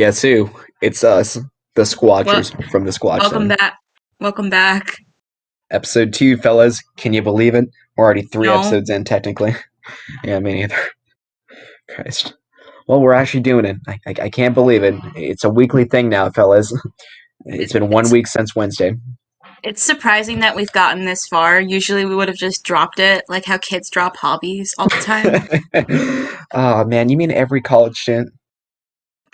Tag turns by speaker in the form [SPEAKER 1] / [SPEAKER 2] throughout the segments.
[SPEAKER 1] Guess who? It's us, the
[SPEAKER 2] Well,
[SPEAKER 1] Squatchers from the Squatch
[SPEAKER 2] welcome
[SPEAKER 1] Zone.
[SPEAKER 2] back. Welcome back.
[SPEAKER 1] Episode 2, fellas. Can you believe it? We're already 3
[SPEAKER 2] No,
[SPEAKER 1] episodes in, technically. Yeah, me neither. Christ. Well, we're actually doing it. I can't believe it. It's a weekly thing now, fellas. It's
[SPEAKER 2] it,
[SPEAKER 1] been 1
[SPEAKER 2] it's
[SPEAKER 1] week since Wednesday.
[SPEAKER 2] it's surprising that we've gotten this far. Usually we would have just dropped it, like how kids drop hobbies all the time.
[SPEAKER 1] Oh, man, you mean every college student?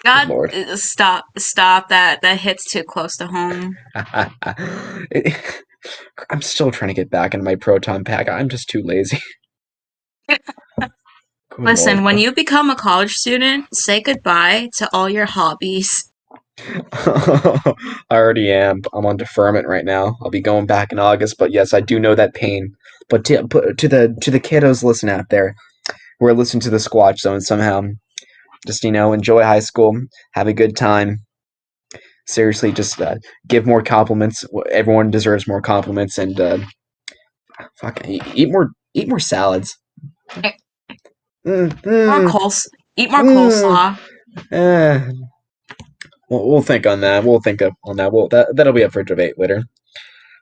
[SPEAKER 1] Good
[SPEAKER 2] God,
[SPEAKER 1] lord.
[SPEAKER 2] stop. That hits too close to home.
[SPEAKER 1] It- I'm still trying to get back into my proton pack. I'm just too lazy. Good lord.
[SPEAKER 2] Listen, when you become a college student, say goodbye to all your hobbies.
[SPEAKER 1] I already am. I'm on deferment right now. I'll be going back in August, but yes, I do know that pain. But to the kiddos listening out there who are listening to the Squatch Zone somehow, just enjoy high school, have a good time. Seriously, just give more compliments. Everyone deserves more compliments, and eat more salads.
[SPEAKER 2] Eh,
[SPEAKER 1] Mm,
[SPEAKER 2] More
[SPEAKER 1] mm,
[SPEAKER 2] eat more
[SPEAKER 1] mm,
[SPEAKER 2] coleslaw.
[SPEAKER 1] eh. We'll think on that. We'll think on that. That'll be up for debate later.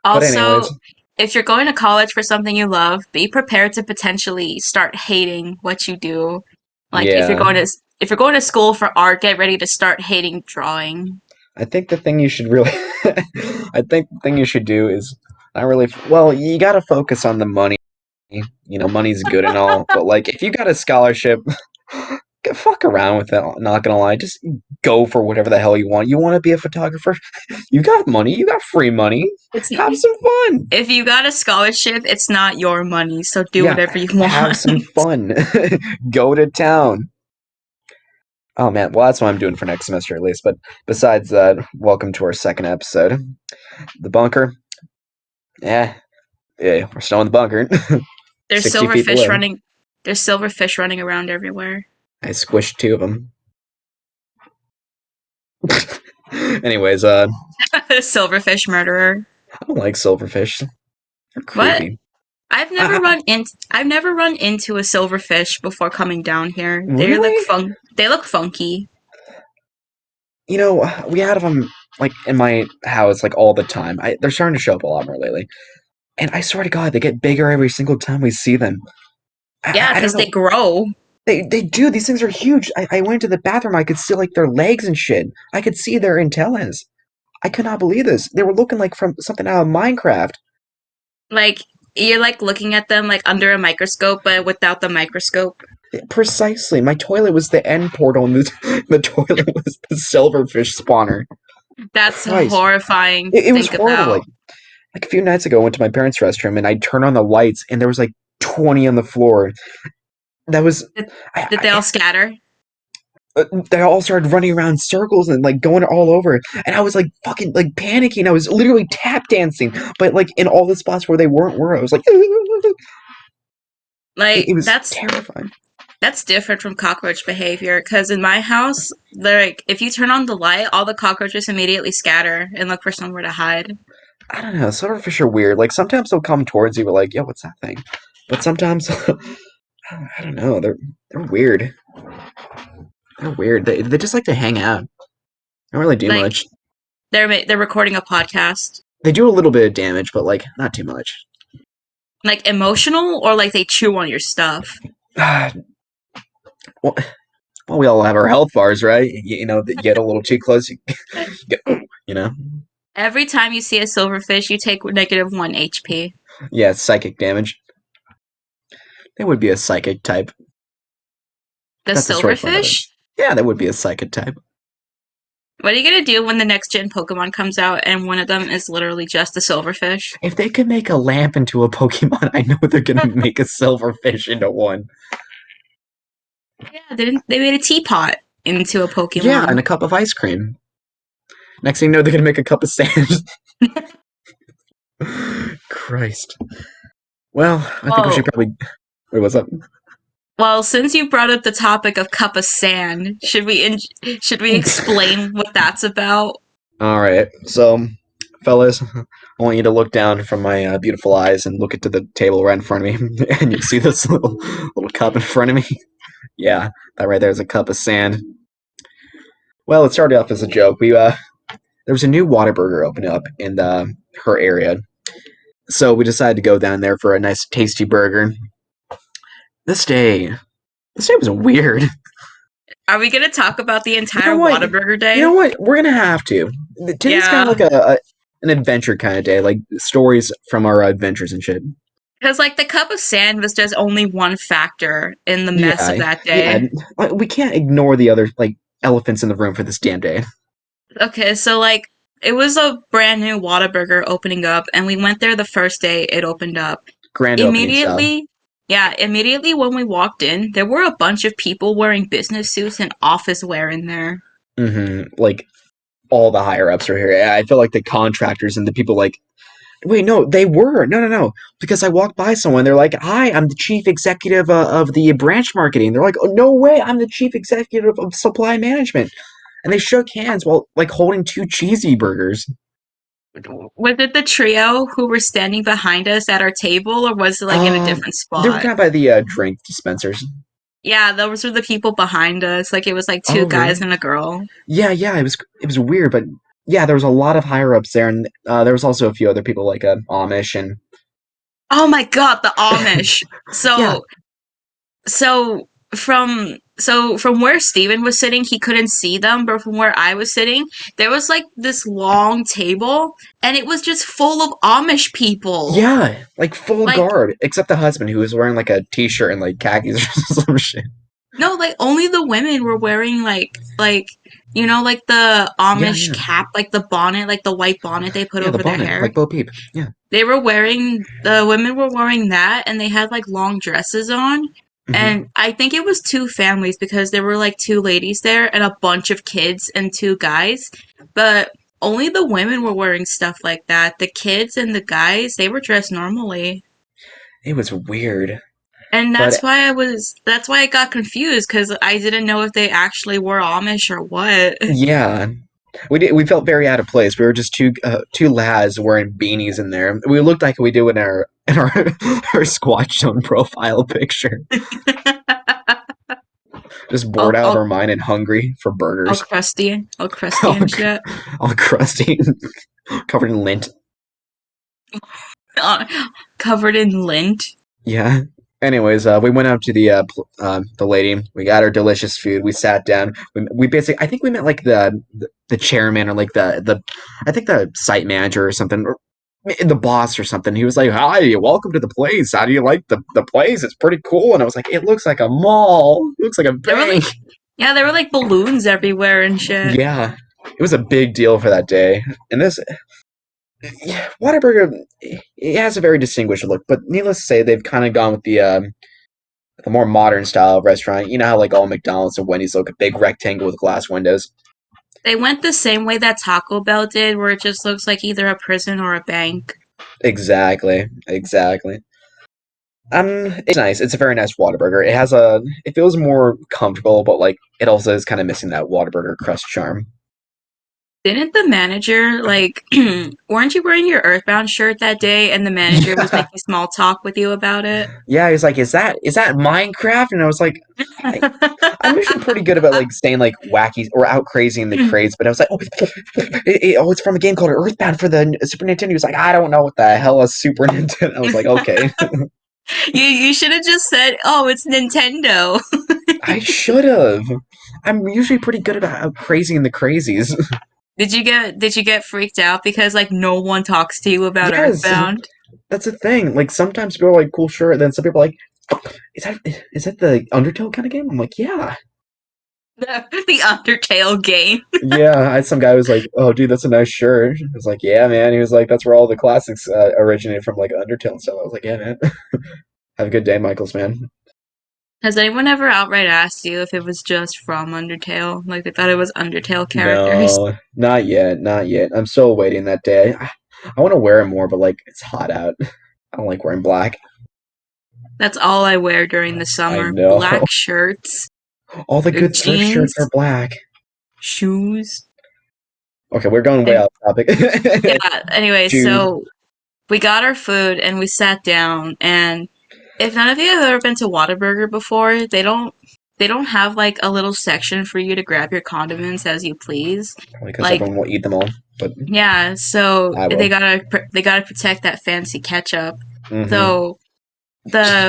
[SPEAKER 1] But anyways.
[SPEAKER 2] Also, if you're going to college for something you love, be prepared to potentially start hating what you do. Like
[SPEAKER 1] Yeah,
[SPEAKER 2] if you're going to school for art, get ready to start hating drawing.
[SPEAKER 1] I think the thing you should really, I think the thing you should do is not really. Well, you got to focus on the money. Money's good and all, but like if you got a scholarship, fuck around with it. Not gonna lie, just go for whatever the hell you want. You want to be a photographer? You got money. You got free money.
[SPEAKER 2] It's
[SPEAKER 1] Have some fun.
[SPEAKER 2] if you got a scholarship, it's not your money, so do
[SPEAKER 1] Yeah,
[SPEAKER 2] whatever you
[SPEAKER 1] have
[SPEAKER 2] want.
[SPEAKER 1] some fun. Go to town. Oh man, well that's what I'm doing for next semester at least. But besides that, welcome to our second episode. The bunker. Yeah, yeah, we're still in the bunker.
[SPEAKER 2] There's
[SPEAKER 1] 60 feet
[SPEAKER 2] silverfish
[SPEAKER 1] below.
[SPEAKER 2] running. There's silverfish running around everywhere.
[SPEAKER 1] I squished 2 of them. Anyways,
[SPEAKER 2] Silverfish murderer.
[SPEAKER 1] I don't like silverfish. They're
[SPEAKER 2] What?
[SPEAKER 1] creepy.
[SPEAKER 2] I've never run into a silverfish before coming down here.
[SPEAKER 1] Really?
[SPEAKER 2] They look funky.
[SPEAKER 1] We had them like in my house like all the time. They're starting to show up a lot more lately. And I swear to God, they get bigger every single time we see them.
[SPEAKER 2] Yeah,
[SPEAKER 1] I don't
[SPEAKER 2] because they
[SPEAKER 1] know.
[SPEAKER 2] grow.
[SPEAKER 1] They do. These things are huge. I went to the bathroom. I could see like their legs and shit. I could see their antennas. I could not believe this. They were looking like from something out of Minecraft.
[SPEAKER 2] Like you're like looking at them like under a microscope, but without the microscope.
[SPEAKER 1] Precisely. My toilet was the end portal, and the toilet was the silverfish spawner.
[SPEAKER 2] That's
[SPEAKER 1] Christ.
[SPEAKER 2] horrifying to
[SPEAKER 1] It was
[SPEAKER 2] think
[SPEAKER 1] horrible.
[SPEAKER 2] about.
[SPEAKER 1] Like a few nights ago, I went to my parents' restroom, and I turned on the lights, and there was like 20 on the floor. That was.
[SPEAKER 2] Did,
[SPEAKER 1] I,
[SPEAKER 2] did they all scatter?
[SPEAKER 1] they all started running around in circles and like going all over, and I was like fucking like panicking. I was literally tap dancing, but like in all the spots where they weren't where I was like it,
[SPEAKER 2] Like
[SPEAKER 1] it was terrifying.
[SPEAKER 2] that's different from cockroach behavior. Because in my house, they're like if you turn on the light, all the cockroaches immediately scatter and look for somewhere to hide.
[SPEAKER 1] I don't know, silverfish are weird. Like sometimes they'll come towards you, but like, yo, what's that thing? But sometimes I don't know, they're weird. They're weird. They just like to hang out. They don't really do
[SPEAKER 2] Like
[SPEAKER 1] much.
[SPEAKER 2] they're recording a podcast.
[SPEAKER 1] They do a little bit of damage, but like not too much.
[SPEAKER 2] Like emotional or like they chew on your stuff.
[SPEAKER 1] well, well, we all have our health bars, right? You get a little too close, you get, you know.
[SPEAKER 2] Every time you see a silverfish, you take -1 HP.
[SPEAKER 1] Yeah, psychic damage. They would be a psychic type.
[SPEAKER 2] The
[SPEAKER 1] That's the story point of it.
[SPEAKER 2] silverfish?
[SPEAKER 1] Yeah, that would be a psychic type.
[SPEAKER 2] What are you gonna do when the next gen Pokemon comes out and one of them is literally just a silverfish?
[SPEAKER 1] If they could make a lamp into a Pokemon, I know they're gonna make a silverfish into one.
[SPEAKER 2] Yeah, they made a teapot into a
[SPEAKER 1] Yeah, and
[SPEAKER 2] Pokemon.
[SPEAKER 1] a cup of ice cream. Next thing you know, they're gonna make a cup of sand. Christ. Well, I think we should
[SPEAKER 2] Well,
[SPEAKER 1] probably. Wait, what's up?
[SPEAKER 2] well, since you brought up the topic of cup of sand, should we explain what that's about?
[SPEAKER 1] All right, so, fellas, I want you to look down from my beautiful eyes and look into the table right in front of me, and you see this little cup in front of me. Yeah, that right there is a cup of sand. Well, it started off as a joke. There was a new Whataburger opening up in her area, so we decided to go down there for a nice tasty burger. This day, this day was weird.
[SPEAKER 2] Are we gonna talk about the
[SPEAKER 1] You know
[SPEAKER 2] entire
[SPEAKER 1] what?
[SPEAKER 2] Whataburger
[SPEAKER 1] You know
[SPEAKER 2] day?
[SPEAKER 1] what? We're gonna have to. Today's kind of
[SPEAKER 2] Yeah,
[SPEAKER 1] like an adventure kind of day, like stories from our adventures and shit.
[SPEAKER 2] because like the cup of sand was just only one factor in the mess of
[SPEAKER 1] Yeah,
[SPEAKER 2] that
[SPEAKER 1] yeah.
[SPEAKER 2] day.
[SPEAKER 1] We can't ignore the other like elephants in the room for this damn day.
[SPEAKER 2] Okay, so like it was a brand new Whataburger opening up, and we went there the first day it opened up.
[SPEAKER 1] Grand opening style.
[SPEAKER 2] Immediately, yeah, immediately when we walked in, there were a bunch of people wearing business suits and office wear in there.
[SPEAKER 1] Like all the higher ups are here. I feel like the contractors and the people like. Wait, no, they were. No, no, no. Because I walked by someone, they're like, "Hi, I'm the chief executive of the branch marketing." They're like, "Oh, no way, I'm the chief executive of supply management." And they shook hands while like holding two cheesy burgers.
[SPEAKER 2] Was it the trio who were standing behind us at our table, or was it like in a different
[SPEAKER 1] They were
[SPEAKER 2] spot?
[SPEAKER 1] kind of by the drink dispensers.
[SPEAKER 2] Yeah, those were the people behind us. Like it was like two
[SPEAKER 1] Oh,
[SPEAKER 2] guys
[SPEAKER 1] really?
[SPEAKER 2] and a girl.
[SPEAKER 1] Yeah, yeah. It was weird, but yeah, there was a lot of higher ups there, and there was also a few other people like Amish and
[SPEAKER 2] Oh my god, the Amish.
[SPEAKER 1] yeah,
[SPEAKER 2] So from where Steven was sitting, he couldn't see them, but from where I was sitting, there was like this long table and it was just full of Amish people.
[SPEAKER 1] yeah, like full
[SPEAKER 2] Like
[SPEAKER 1] guard, except the husband who was wearing like a t-shirt and like khakis or some shit.
[SPEAKER 2] no, like only the women were wearing like like the
[SPEAKER 1] Yeah,
[SPEAKER 2] Amish
[SPEAKER 1] yeah,
[SPEAKER 2] cap, like the bonnet, like the white bonnet they put
[SPEAKER 1] yeah. The
[SPEAKER 2] over their
[SPEAKER 1] bonnet,
[SPEAKER 2] hair.
[SPEAKER 1] like Bo Peep. Yeah.
[SPEAKER 2] The women were wearing that and they had like long dresses on.
[SPEAKER 1] hmm
[SPEAKER 2] And I think it was two families because there were like two ladies there and a bunch of kids and two guys. But only the women were wearing stuff like that. The kids and the guys, they were dressed normally.
[SPEAKER 1] It was weird,
[SPEAKER 2] And
[SPEAKER 1] but
[SPEAKER 2] that's why I got confused because I didn't know if they actually were Amish or what.
[SPEAKER 1] yeah, we felt very out of place. We were just two lads wearing beanies in there. We looked like we do in our our SquatchZone profile picture. Just bored
[SPEAKER 2] all,
[SPEAKER 1] out of
[SPEAKER 2] all,
[SPEAKER 1] our mind and hungry for burgers.
[SPEAKER 2] all crusty
[SPEAKER 1] all,
[SPEAKER 2] and shit.
[SPEAKER 1] all crusty, covered in lint.
[SPEAKER 2] Uh, Covered in lint.
[SPEAKER 1] Yeah. Anyways, we went up to the lady. We got our delicious food. We sat down. We basically, I think we met like the chairman or like I think the site manager or something, or the boss or something. He was like, "Hi, welcome to the place. How do you like the place? It's pretty cool." And I was like, "It looks like a mall. It looks like a
[SPEAKER 2] There were
[SPEAKER 1] bank."
[SPEAKER 2] like Yeah, there were like balloons everywhere and shit.
[SPEAKER 1] Yeah, it was a big deal for that day. And this yeah, Whataburger, it has a very distinguished look, but needless to say, they've kind of gone with the more modern style of restaurant. You know how like all McDonald's and Wendy's look a big rectangle with glass windows.
[SPEAKER 2] They went the same way that Taco Bell did, where it just looks like either a prison or a bank.
[SPEAKER 1] Exactly, exactly. It's nice. It's a very nice Whataburger. It feels more comfortable, but like it also is kind of missing that Whataburger crust charm.
[SPEAKER 2] Didn't the manager, like, weren't you wearing your Earthbound shirt that day and the manager was
[SPEAKER 1] Yeah,
[SPEAKER 2] making small talk with you about it?
[SPEAKER 1] yeah. He's like, "Is that Minecraft?" And I was like, I, I'm usually pretty good about like saying like wacky or out crazy in the craze, but I was like, oh, it's from a game called Earthbound for the Super Nintendo. He was like, I don't know what the hell is Super Nintendo. I was like, okay,
[SPEAKER 2] You should have just said, "Oh, it's Nintendo."
[SPEAKER 1] I should have. I'm usually pretty good about out crazy in the crazies.
[SPEAKER 2] Did you get freaked out because like no one talks to you about
[SPEAKER 1] Yes,
[SPEAKER 2] Earthbound?
[SPEAKER 1] that's the thing. Like sometimes people are like, cool, sure. Then some people are like, is that the Undertale kind of game? I'm like, yeah.
[SPEAKER 2] The Undertale game.
[SPEAKER 1] Yeah, I had some guy who was like, "Oh, dude, that's a nice shirt." I was like, "Yeah, man." He was like, "That's where all the classics originated from, like Undertale and stuff." I was like, "Yeah, man." Have a good day, Michaels, man.
[SPEAKER 2] Has anyone ever outright asked you if it was just from Undertale? Like they thought it was Undertale characters?
[SPEAKER 1] No, not yet, not yet. I'm still waiting that day. I want to wear it more, but like it's hot out. I don't like wearing black.
[SPEAKER 2] That's all I wear during the
[SPEAKER 1] I
[SPEAKER 2] summer.
[SPEAKER 1] know.
[SPEAKER 2] Black shirts,
[SPEAKER 1] All the good surf shirts are
[SPEAKER 2] jeans,
[SPEAKER 1] black.
[SPEAKER 2] shoes.
[SPEAKER 1] Okay, we're going way
[SPEAKER 2] And
[SPEAKER 1] off topic.
[SPEAKER 2] yeah, anyway,
[SPEAKER 1] Shoes.
[SPEAKER 2] so we got our food and we sat down and if none of you have ever been to Whataburger before, they don't they don't have like a little section for you to grab your condiments as you please.
[SPEAKER 1] Probably because
[SPEAKER 2] Like,
[SPEAKER 1] everyone will eat them all, but
[SPEAKER 2] yeah, so
[SPEAKER 1] I
[SPEAKER 2] they
[SPEAKER 1] will.
[SPEAKER 2] gotta protect that fancy ketchup.
[SPEAKER 1] Mm-hmm.
[SPEAKER 2] So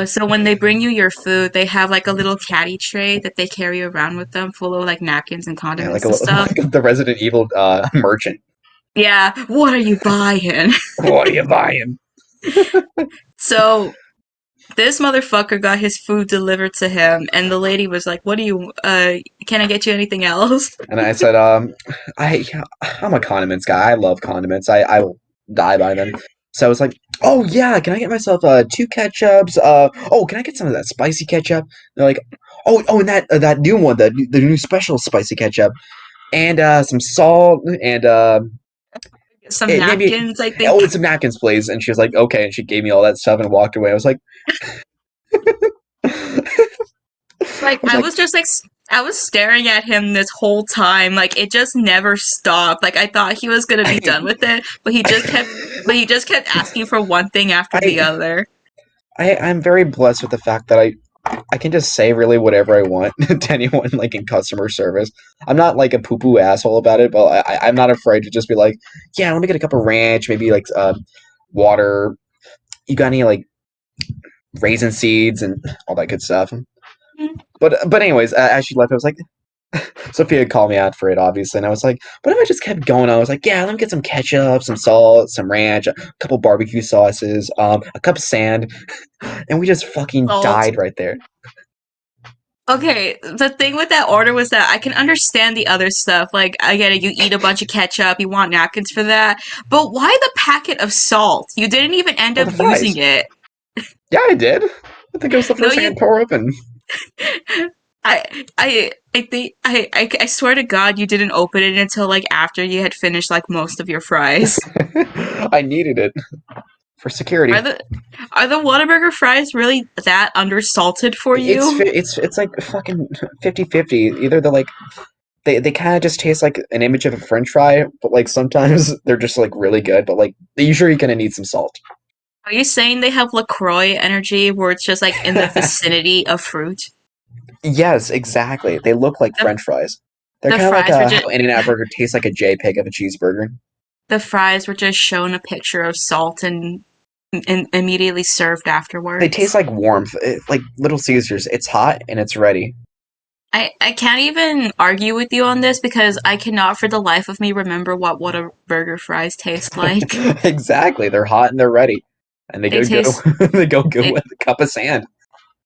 [SPEAKER 2] so when they bring you your food, they have like a little caddy tray that they carry around with them, full of like napkins and
[SPEAKER 1] Yeah,
[SPEAKER 2] condiments and stuff.
[SPEAKER 1] like the Resident Evil merchant.
[SPEAKER 2] Yeah, what are you buying?
[SPEAKER 1] What are you buying?
[SPEAKER 2] So this motherfucker got his food delivered to him, and the lady was like, "What do you? Can I get you anything else?"
[SPEAKER 1] And I said, I'm a condiments guy. I love condiments. I will die by them. So I was like, oh yeah, can I get myself two ketchups? Oh, can I get some of that spicy ketchup? They're like, oh, and that new one, the new special spicy ketchup, and some salt, and
[SPEAKER 2] Some
[SPEAKER 1] maybe
[SPEAKER 2] napkins, I think.
[SPEAKER 1] oh, and some napkins, please. And she was like, okay, and she gave me all that stuff and walked away. I was like, I
[SPEAKER 2] Like
[SPEAKER 1] was
[SPEAKER 2] I
[SPEAKER 1] like,
[SPEAKER 2] was just like I was staring at him this whole time. Like it just never stopped. Like I thought he was gonna be done with it, but he just kept asking for one thing after the
[SPEAKER 1] I
[SPEAKER 2] other.
[SPEAKER 1] I'm very blessed with the fact that I can just say really whatever I want to anyone like in customer service. I'm not like a poo poo asshole about it, but I'm not afraid to just be like, yeah, let me get a cup of ranch, maybe like water. You got any like raisin seeds and all that good stuff. But anyways, as she left, I was like, Sophia called me out for it, obviously, and I was like, what if I just kept going? I was like, yeah, let me get some ketchup, some salt, some ranch, a couple barbecue sauces, a cup of sand, and we just fucking
[SPEAKER 2] Salt.
[SPEAKER 1] died right there.
[SPEAKER 2] Okay, the thing with that order was that I can understand the other stuff. Like, I get it, you eat a bunch of ketchup, you want napkins for that. But why the packet of salt? You didn't even end
[SPEAKER 1] For
[SPEAKER 2] up
[SPEAKER 1] the
[SPEAKER 2] using
[SPEAKER 1] fries.
[SPEAKER 2] it.
[SPEAKER 1] Yeah, I did. I think it was the
[SPEAKER 2] No,
[SPEAKER 1] first thing
[SPEAKER 2] you.
[SPEAKER 1] I'd pour open.
[SPEAKER 2] I think I swear to God you didn't open it until like after you had finished like most of your fries.
[SPEAKER 1] I needed it for security.
[SPEAKER 2] Are the are the Whataburger fries really that undersalted for you?
[SPEAKER 1] It's like fucking 50-50. Either they're like they kind of just taste like an image of a French fry, but like sometimes they're just like really good. But like you sure you're gonna need some salt.
[SPEAKER 2] Are you saying they have LaCroix energy where it's just like in the vicinity of fruit?
[SPEAKER 1] Yes, exactly. They look like
[SPEAKER 2] The
[SPEAKER 1] French fries. They're
[SPEAKER 2] the
[SPEAKER 1] kind of like
[SPEAKER 2] fries were
[SPEAKER 1] how
[SPEAKER 2] just
[SPEAKER 1] In-N-Out Burger tastes like a JPEG of a cheeseburger.
[SPEAKER 2] the fries were just shown a picture of salt and immediately served
[SPEAKER 1] They taste
[SPEAKER 2] afterwards.
[SPEAKER 1] like warmth, like Little Caesars. It's hot and it's ready.
[SPEAKER 2] I can't even argue with you on this because I cannot for the life of me remember what a burger fries taste like.
[SPEAKER 1] Exactly. They're hot and they're ready, and they
[SPEAKER 2] They
[SPEAKER 1] go good.
[SPEAKER 2] taste
[SPEAKER 1] They go good
[SPEAKER 2] they
[SPEAKER 1] with a cup of sand.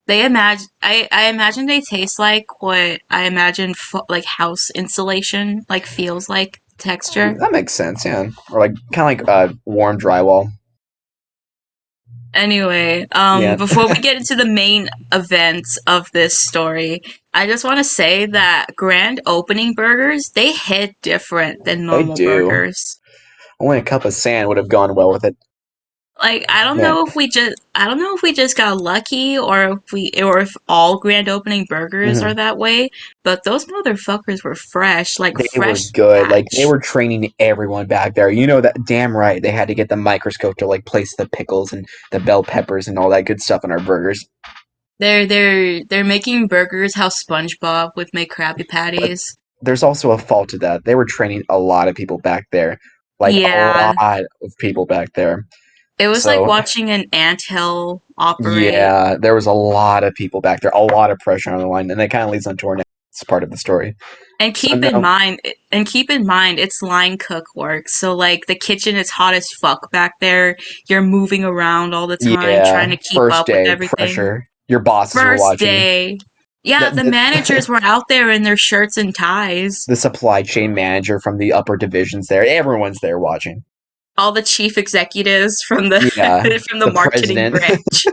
[SPEAKER 2] I imagine they taste like what I imagine like house insulation like feels like texture.
[SPEAKER 1] That makes sense, yeah. Or like kind of like warm drywall.
[SPEAKER 2] Anyway,
[SPEAKER 1] Yeah,
[SPEAKER 2] before we get into the main events of this story, I just want to say that grand opening burgers, they hit different than
[SPEAKER 1] they
[SPEAKER 2] normal
[SPEAKER 1] do.
[SPEAKER 2] burgers.
[SPEAKER 1] Only a cup of sand would have gone well with it.
[SPEAKER 2] Like
[SPEAKER 1] Man,
[SPEAKER 2] I don't know if we just got lucky or if all grand opening burgers are
[SPEAKER 1] mhm.
[SPEAKER 2] that way, but those motherfuckers were fresh, like
[SPEAKER 1] They were
[SPEAKER 2] fresh
[SPEAKER 1] good. Like they
[SPEAKER 2] batch.
[SPEAKER 1] were training everyone back there. You know that damn right. They had to get the microscope to like place the pickles and the bell peppers and all that good stuff in our burgers.
[SPEAKER 2] They're making burgers how SpongeBob would make Krabby
[SPEAKER 1] But
[SPEAKER 2] Patties.
[SPEAKER 1] there's also a fault to that. They were training a lot of people back there, like a
[SPEAKER 2] Yeah,
[SPEAKER 1] lot of people back there.
[SPEAKER 2] it was like
[SPEAKER 1] So
[SPEAKER 2] watching an anthill operate.
[SPEAKER 1] yeah, there was a lot of people back there, a lot of pressure on the line, and that kind of leads on to our next part of the story.
[SPEAKER 2] And
[SPEAKER 1] So no,
[SPEAKER 2] keep in mind, it's line cook work. So like the kitchen is hot as fuck back there. You're moving around all the time, trying
[SPEAKER 1] yeah,
[SPEAKER 2] to keep
[SPEAKER 1] first
[SPEAKER 2] up with
[SPEAKER 1] day
[SPEAKER 2] everything.
[SPEAKER 1] pressure. Your bosses are
[SPEAKER 2] First
[SPEAKER 1] watching.
[SPEAKER 2] day, yeah, the
[SPEAKER 1] The
[SPEAKER 2] managers were out there in their shirts and ties.
[SPEAKER 1] the supply chain manager from the upper divisions there. Everyone's there watching.
[SPEAKER 2] All the chief executives from the
[SPEAKER 1] Yeah,
[SPEAKER 2] from the
[SPEAKER 1] the
[SPEAKER 2] marketing
[SPEAKER 1] president.
[SPEAKER 2] branch.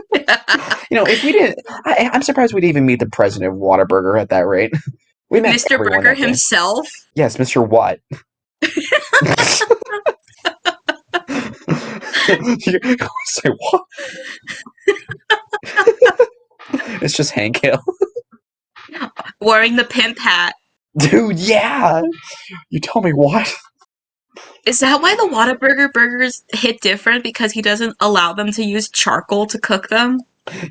[SPEAKER 1] If we didn't, I'm surprised we'd even meet the president of Whataburger at that rate. We met
[SPEAKER 2] Mr.
[SPEAKER 1] everyone
[SPEAKER 2] Burger
[SPEAKER 1] that day.
[SPEAKER 2] himself.
[SPEAKER 1] Yes, Mr. Watt. Say what? It's just Hank Hill.
[SPEAKER 2] Wearing the pimp hat.
[SPEAKER 1] Dude, yeah. You tell me what?
[SPEAKER 2] Is that why the Whataburger burgers hit different? Because he doesn't allow them to use charcoal to cook them?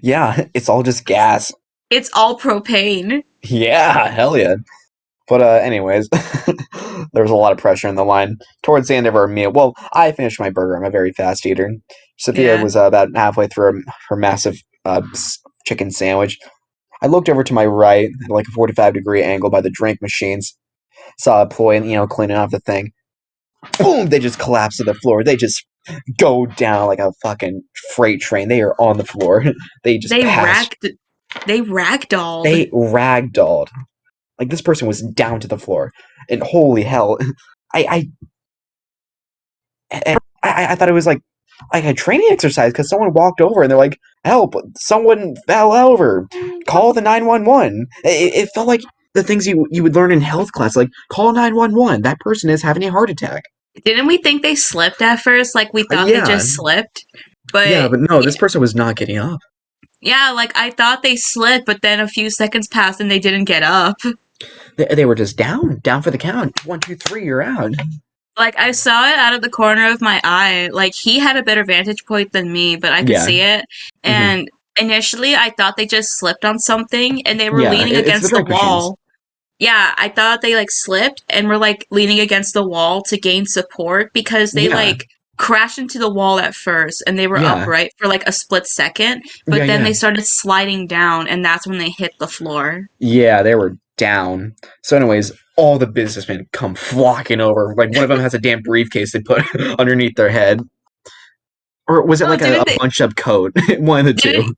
[SPEAKER 1] Yeah, it's all just gas.
[SPEAKER 2] It's all propane.
[SPEAKER 1] Yeah, hell yeah. But anyways, there was a lot of pressure in the line towards the end of our meal. Well, I finished my burger. I'm a very fast eater. Sophia
[SPEAKER 2] Yeah.
[SPEAKER 1] was about halfway through her massive chicken sandwich. I looked over to my right at like a 45-degree angle by the drink machines. Saw a ploy, cleaning off the thing. Boom! They just collapse to the floor. They just go down like a fucking freight train. They are on the floor. They just
[SPEAKER 2] They
[SPEAKER 1] pass.
[SPEAKER 2] racked they ragdolled.
[SPEAKER 1] They ragdolled. Like this person was down to the floor, and holy hell, I I thought it was like a training exercise because someone walked over and they're like, "Help! Someone fell over. Call the 911." It felt like the things you would learn in health class, like call 911. That person is having a heart attack.
[SPEAKER 2] Didn't we think they slipped at first? Like we thought they
[SPEAKER 1] Yeah,
[SPEAKER 2] just slipped.
[SPEAKER 1] yeah,
[SPEAKER 2] But
[SPEAKER 1] but no,
[SPEAKER 2] yeah,
[SPEAKER 1] this person was not getting up.
[SPEAKER 2] yeah, like I thought they slipped, but then a few seconds passed and they didn't get up.
[SPEAKER 1] They were just down for the count. One, two, three, you're out.
[SPEAKER 2] Like I saw it out of the corner of my eye. Like he had a better vantage point than me, but I could
[SPEAKER 1] Yeah,
[SPEAKER 2] see it.
[SPEAKER 1] hmm
[SPEAKER 2] And initially I thought they just slipped on something and they were
[SPEAKER 1] yeah.
[SPEAKER 2] leaning
[SPEAKER 1] It's the
[SPEAKER 2] against the
[SPEAKER 1] drink machines.
[SPEAKER 2] wall. Yeah, I thought they like slipped and were like leaning against the wall to gain support because they
[SPEAKER 1] Yeah,
[SPEAKER 2] like crashed into the wall at first and they were
[SPEAKER 1] yeah,
[SPEAKER 2] upright for like a split second,
[SPEAKER 1] yeah,
[SPEAKER 2] but then
[SPEAKER 1] yeah.
[SPEAKER 2] they started sliding down and that's when they hit the floor.
[SPEAKER 1] Yeah, they were down. So, anyways, all the businessmen come flocking over. Like one of them has a damn briefcase they put underneath their head, or was it
[SPEAKER 2] Oh,
[SPEAKER 1] like a bunch up coat? One of the
[SPEAKER 2] didn't
[SPEAKER 1] two.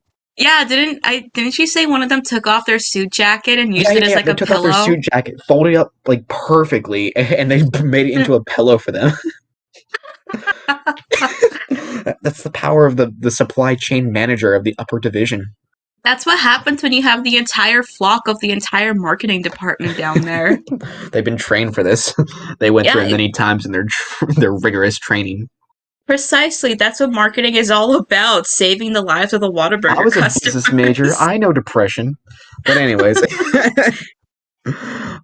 [SPEAKER 2] didn't she say one of them took off their suit jacket and
[SPEAKER 1] Yeah,
[SPEAKER 2] used it
[SPEAKER 1] yeah,
[SPEAKER 2] as
[SPEAKER 1] yeah.
[SPEAKER 2] like
[SPEAKER 1] They
[SPEAKER 2] a
[SPEAKER 1] took off their
[SPEAKER 2] pillow?
[SPEAKER 1] suit jacket, folded it up like perfectly, and they made it into a pillow for them. That's the power of the supply chain manager of the upper division.
[SPEAKER 2] That's what happens when you have the entire flock of the entire marketing department down there.
[SPEAKER 1] They've been trained for this. They went through
[SPEAKER 2] Yeah,
[SPEAKER 1] it many times in their their rigorous training.
[SPEAKER 2] precisely. That's what marketing is all about, saving the lives of the
[SPEAKER 1] I
[SPEAKER 2] Whataburger
[SPEAKER 1] was a business major.
[SPEAKER 2] customers.
[SPEAKER 1] I know depression. But anyways.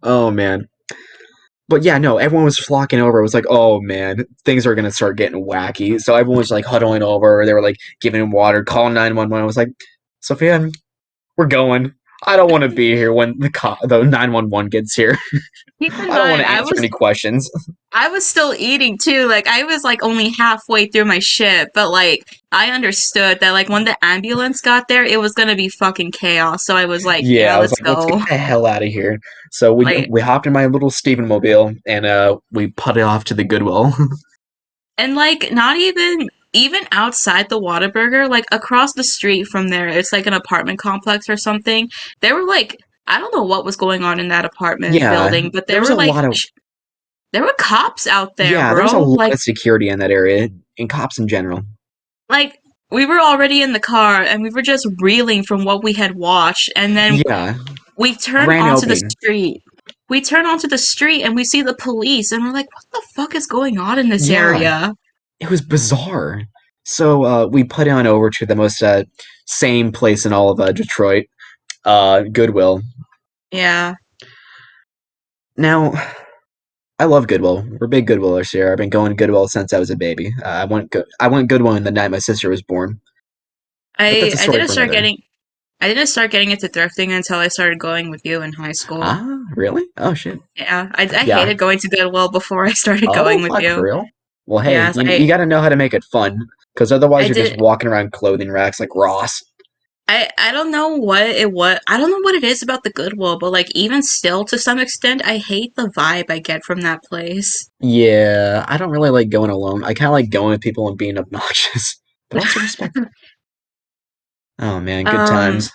[SPEAKER 1] Oh man. But yeah, no, everyone was flocking over. It was like, oh man, things are gonna start getting wacky. So everyone was like huddling over. They were like giving him water, call 911. I was like, Sophia, we're going. I don't want to be here when the 911 gets here.
[SPEAKER 2] Keep in
[SPEAKER 1] I don't want
[SPEAKER 2] mind,
[SPEAKER 1] to answer any questions.
[SPEAKER 2] I was still eating too. Like I was like only halfway through my shit, but like I understood that like when the ambulance got there, it was gonna be fucking chaos. So I was like,
[SPEAKER 1] Yeah,
[SPEAKER 2] yeah,
[SPEAKER 1] I was
[SPEAKER 2] let's
[SPEAKER 1] like, let's get
[SPEAKER 2] go.
[SPEAKER 1] the hell out of here. So we
[SPEAKER 2] Like
[SPEAKER 1] we hopped in my little Steven mobile and we putted off to the Goodwill.
[SPEAKER 2] and like not even outside the Whataburger, like across the street from there, it's like an apartment complex or something. There were like I don't know what was going on in that apartment
[SPEAKER 1] Yeah,
[SPEAKER 2] building, but
[SPEAKER 1] there
[SPEAKER 2] there
[SPEAKER 1] was
[SPEAKER 2] were
[SPEAKER 1] a
[SPEAKER 2] like
[SPEAKER 1] lot of
[SPEAKER 2] there were cops out there,
[SPEAKER 1] yeah, there was a
[SPEAKER 2] bro.
[SPEAKER 1] lot of security in that area and cops in general.
[SPEAKER 2] Like we were already in the car and we were just reeling from what we had watched and then
[SPEAKER 1] Yeah,
[SPEAKER 2] we turn
[SPEAKER 1] grand
[SPEAKER 2] onto the
[SPEAKER 1] opening.
[SPEAKER 2] street. We turn onto the street and we see the police and we're like, what the fuck is going on in this
[SPEAKER 1] Yeah,
[SPEAKER 2] area?
[SPEAKER 1] it was bizarre. So we put on over to the most same place in all of Detroit, Goodwill.
[SPEAKER 2] Yeah.
[SPEAKER 1] Now, I love Goodwill. We're big Goodwillers here. I've been going to Goodwill since I was a baby. I went Goodwill the night my sister was born. But that's a
[SPEAKER 2] I
[SPEAKER 1] story
[SPEAKER 2] didn't
[SPEAKER 1] for
[SPEAKER 2] start
[SPEAKER 1] another.
[SPEAKER 2] getting I didn't start getting into thrifting until I started going with you in high school.
[SPEAKER 1] Ah, really? Oh shit.
[SPEAKER 2] Yeah, I
[SPEAKER 1] Yeah.
[SPEAKER 2] hated going to Goodwill before I started
[SPEAKER 1] Oh
[SPEAKER 2] going with
[SPEAKER 1] fuck, for
[SPEAKER 2] you.
[SPEAKER 1] real? Well, hey,
[SPEAKER 2] Yeah,
[SPEAKER 1] you got to know how to make it fun, because
[SPEAKER 2] I
[SPEAKER 1] otherwise you're just
[SPEAKER 2] did
[SPEAKER 1] walking around clothing racks like Ross.
[SPEAKER 2] I don't know what I don't know what it is about the Goodwill, but like even still to some extent, I hate the vibe I get from that place.
[SPEAKER 1] Yeah, I don't really like going alone. I kind of like going with people and being obnoxious, but also respect. Oh man, good
[SPEAKER 2] Um,
[SPEAKER 1] times.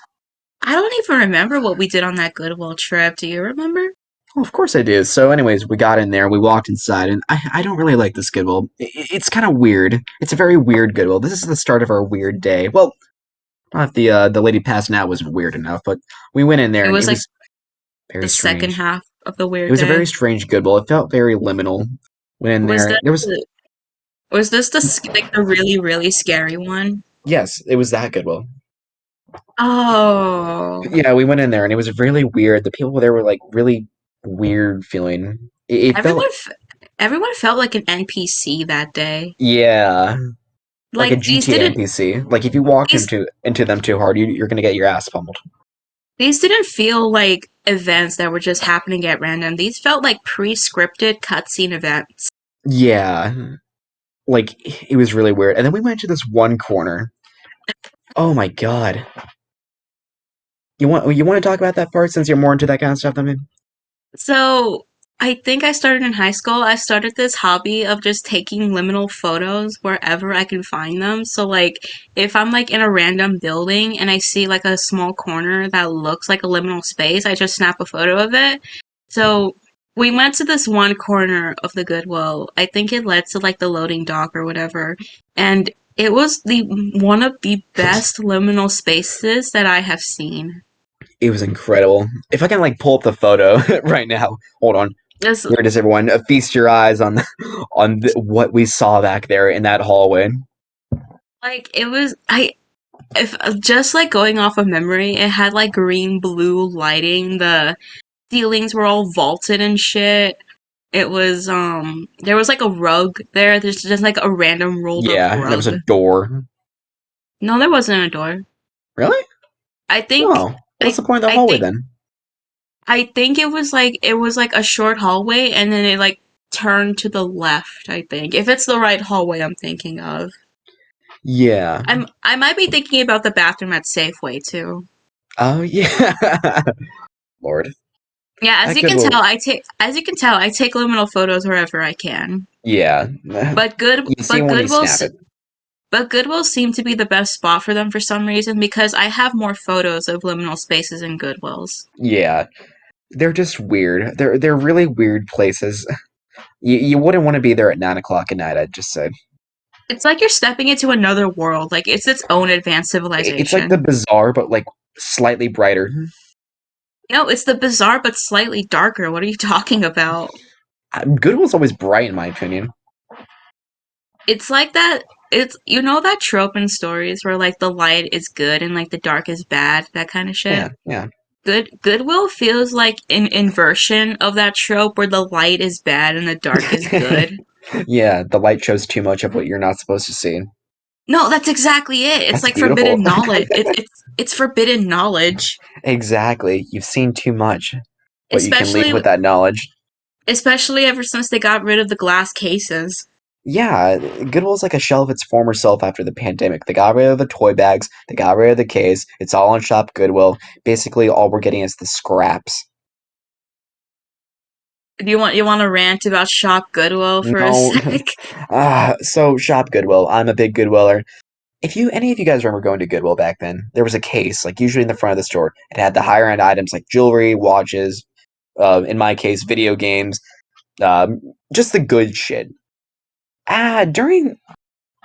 [SPEAKER 2] I don't even remember what we did on that Goodwill trip. Do you remember?
[SPEAKER 1] Well, of course I do. So, anyways, we got in there, we walked inside, and I don't really like this Goodwill. It's kind of weird. It's a very weird Goodwill. This is the start of our weird day. Well, not if the lady passing out wasn't weird enough, but we went in there
[SPEAKER 2] It
[SPEAKER 1] and
[SPEAKER 2] was
[SPEAKER 1] it
[SPEAKER 2] like
[SPEAKER 1] was very
[SPEAKER 2] the second
[SPEAKER 1] strange.
[SPEAKER 2] half of the
[SPEAKER 1] It
[SPEAKER 2] weird
[SPEAKER 1] was a
[SPEAKER 2] day.
[SPEAKER 1] very strange Goodwill. It felt very liminal. Went in
[SPEAKER 2] Was
[SPEAKER 1] there.
[SPEAKER 2] that
[SPEAKER 1] There was
[SPEAKER 2] was this like the really really scary one?
[SPEAKER 1] yes, it was that Goodwill.
[SPEAKER 2] Oh,
[SPEAKER 1] Yeah, we went in there and it was really weird. The people there were like really weird feeling. It
[SPEAKER 2] everyone
[SPEAKER 1] felt
[SPEAKER 2] everyone felt like an NPC that day.
[SPEAKER 1] yeah, like a
[SPEAKER 2] Like these
[SPEAKER 1] GTA
[SPEAKER 2] didn't
[SPEAKER 1] NPC. Like if you walked
[SPEAKER 2] these
[SPEAKER 1] into them too hard, you're gonna get your ass pummeled.
[SPEAKER 2] These didn't feel like events that were just happening at random. These felt like pre-scripted cutscene events.
[SPEAKER 1] Yeah, like it was really weird. And then we went to this one corner. Oh my god. You want to talk about that part since you're more into that kind of stuff than me?
[SPEAKER 2] So I think I started in high school. I started this hobby of just taking liminal photos wherever I can find them. So like if I'm like in a random building and I see like a small corner that looks like a liminal space, I just snap a photo of it. So we went to this one corner of the Goodwill. I think it led to like the loading dock or whatever. And it was the one of the best liminal spaces that I have seen.
[SPEAKER 1] It was incredible. If I can like pull up the photo right now, hold on.
[SPEAKER 2] Just
[SPEAKER 1] Here it is, everyone. Feast your eyes on what we saw back there in that hallway.
[SPEAKER 2] like it was I if just like going off of memory, it had like green blue lighting. The ceilings were all vaulted and shit. It was there was like a rug there. There's just like a random rolled up
[SPEAKER 1] Yeah, and there was
[SPEAKER 2] rug.
[SPEAKER 1] a door.
[SPEAKER 2] No, there wasn't a door.
[SPEAKER 1] Really?
[SPEAKER 2] I think
[SPEAKER 1] Oh, what's the point of the
[SPEAKER 2] I
[SPEAKER 1] hallway
[SPEAKER 2] think
[SPEAKER 1] then?
[SPEAKER 2] I think it was like a short hallway and then it like turned to the left, I think. If it's the right hallway I'm thinking of.
[SPEAKER 1] Yeah.
[SPEAKER 2] I might be thinking about the bathroom at Safeway too.
[SPEAKER 1] Oh yeah. Lord,
[SPEAKER 2] Yeah,
[SPEAKER 1] that good will.
[SPEAKER 2] as you can tell, I take liminal photos wherever I can.
[SPEAKER 1] Yeah.
[SPEAKER 2] But
[SPEAKER 1] You see when you snap it.
[SPEAKER 2] Goodwill seemed to be the best spot for them for some reason because I have more photos of liminal spaces in Goodwills.
[SPEAKER 1] Yeah. They're just weird. They're really weird places. You wouldn't want to be there at 9 o'clock at night. I'd just say
[SPEAKER 2] It's like you're stepping into another world, like it's its own advanced
[SPEAKER 1] it's like the
[SPEAKER 2] civilization.
[SPEAKER 1] bazaar, but like slightly brighter.
[SPEAKER 2] No, it's the bizarre but slightly darker. What are you talking about?
[SPEAKER 1] Goodwill's always bright, in my opinion.
[SPEAKER 2] It's like that. It's you know that trope in stories where like the light is good and like the dark is bad, that kind of shit.
[SPEAKER 1] Yeah, yeah.
[SPEAKER 2] Goodwill feels like an inversion of that trope where the light is bad and the dark is good.
[SPEAKER 1] Yeah, the light shows too much of what you're not supposed to see.
[SPEAKER 2] No, that's exactly it. It's
[SPEAKER 1] That's
[SPEAKER 2] like
[SPEAKER 1] beautiful.
[SPEAKER 2] forbidden knowledge. It's forbidden knowledge,
[SPEAKER 1] Exactly. You've seen too much, but you can leave
[SPEAKER 2] especially
[SPEAKER 1] with that knowledge.
[SPEAKER 2] especially ever since they got rid of the glass cases.
[SPEAKER 1] Yeah, Goodwill's like a shell of its former self after the pandemic. They got rid of the toy bags, they got rid of the case. It's all on Shop Goodwill. Basically, all we're getting is the scraps.
[SPEAKER 2] Do you want to rant about Shop Goodwill for a
[SPEAKER 1] No,
[SPEAKER 2] sec?
[SPEAKER 1] so Shop Goodwill. I'm a big Goodwiller. If you any of you guys remember going to Goodwill back then, there was a case, like usually in the front of the store. It had the higher end items like jewelry, watches, in my case, video games, um, just the good shit. During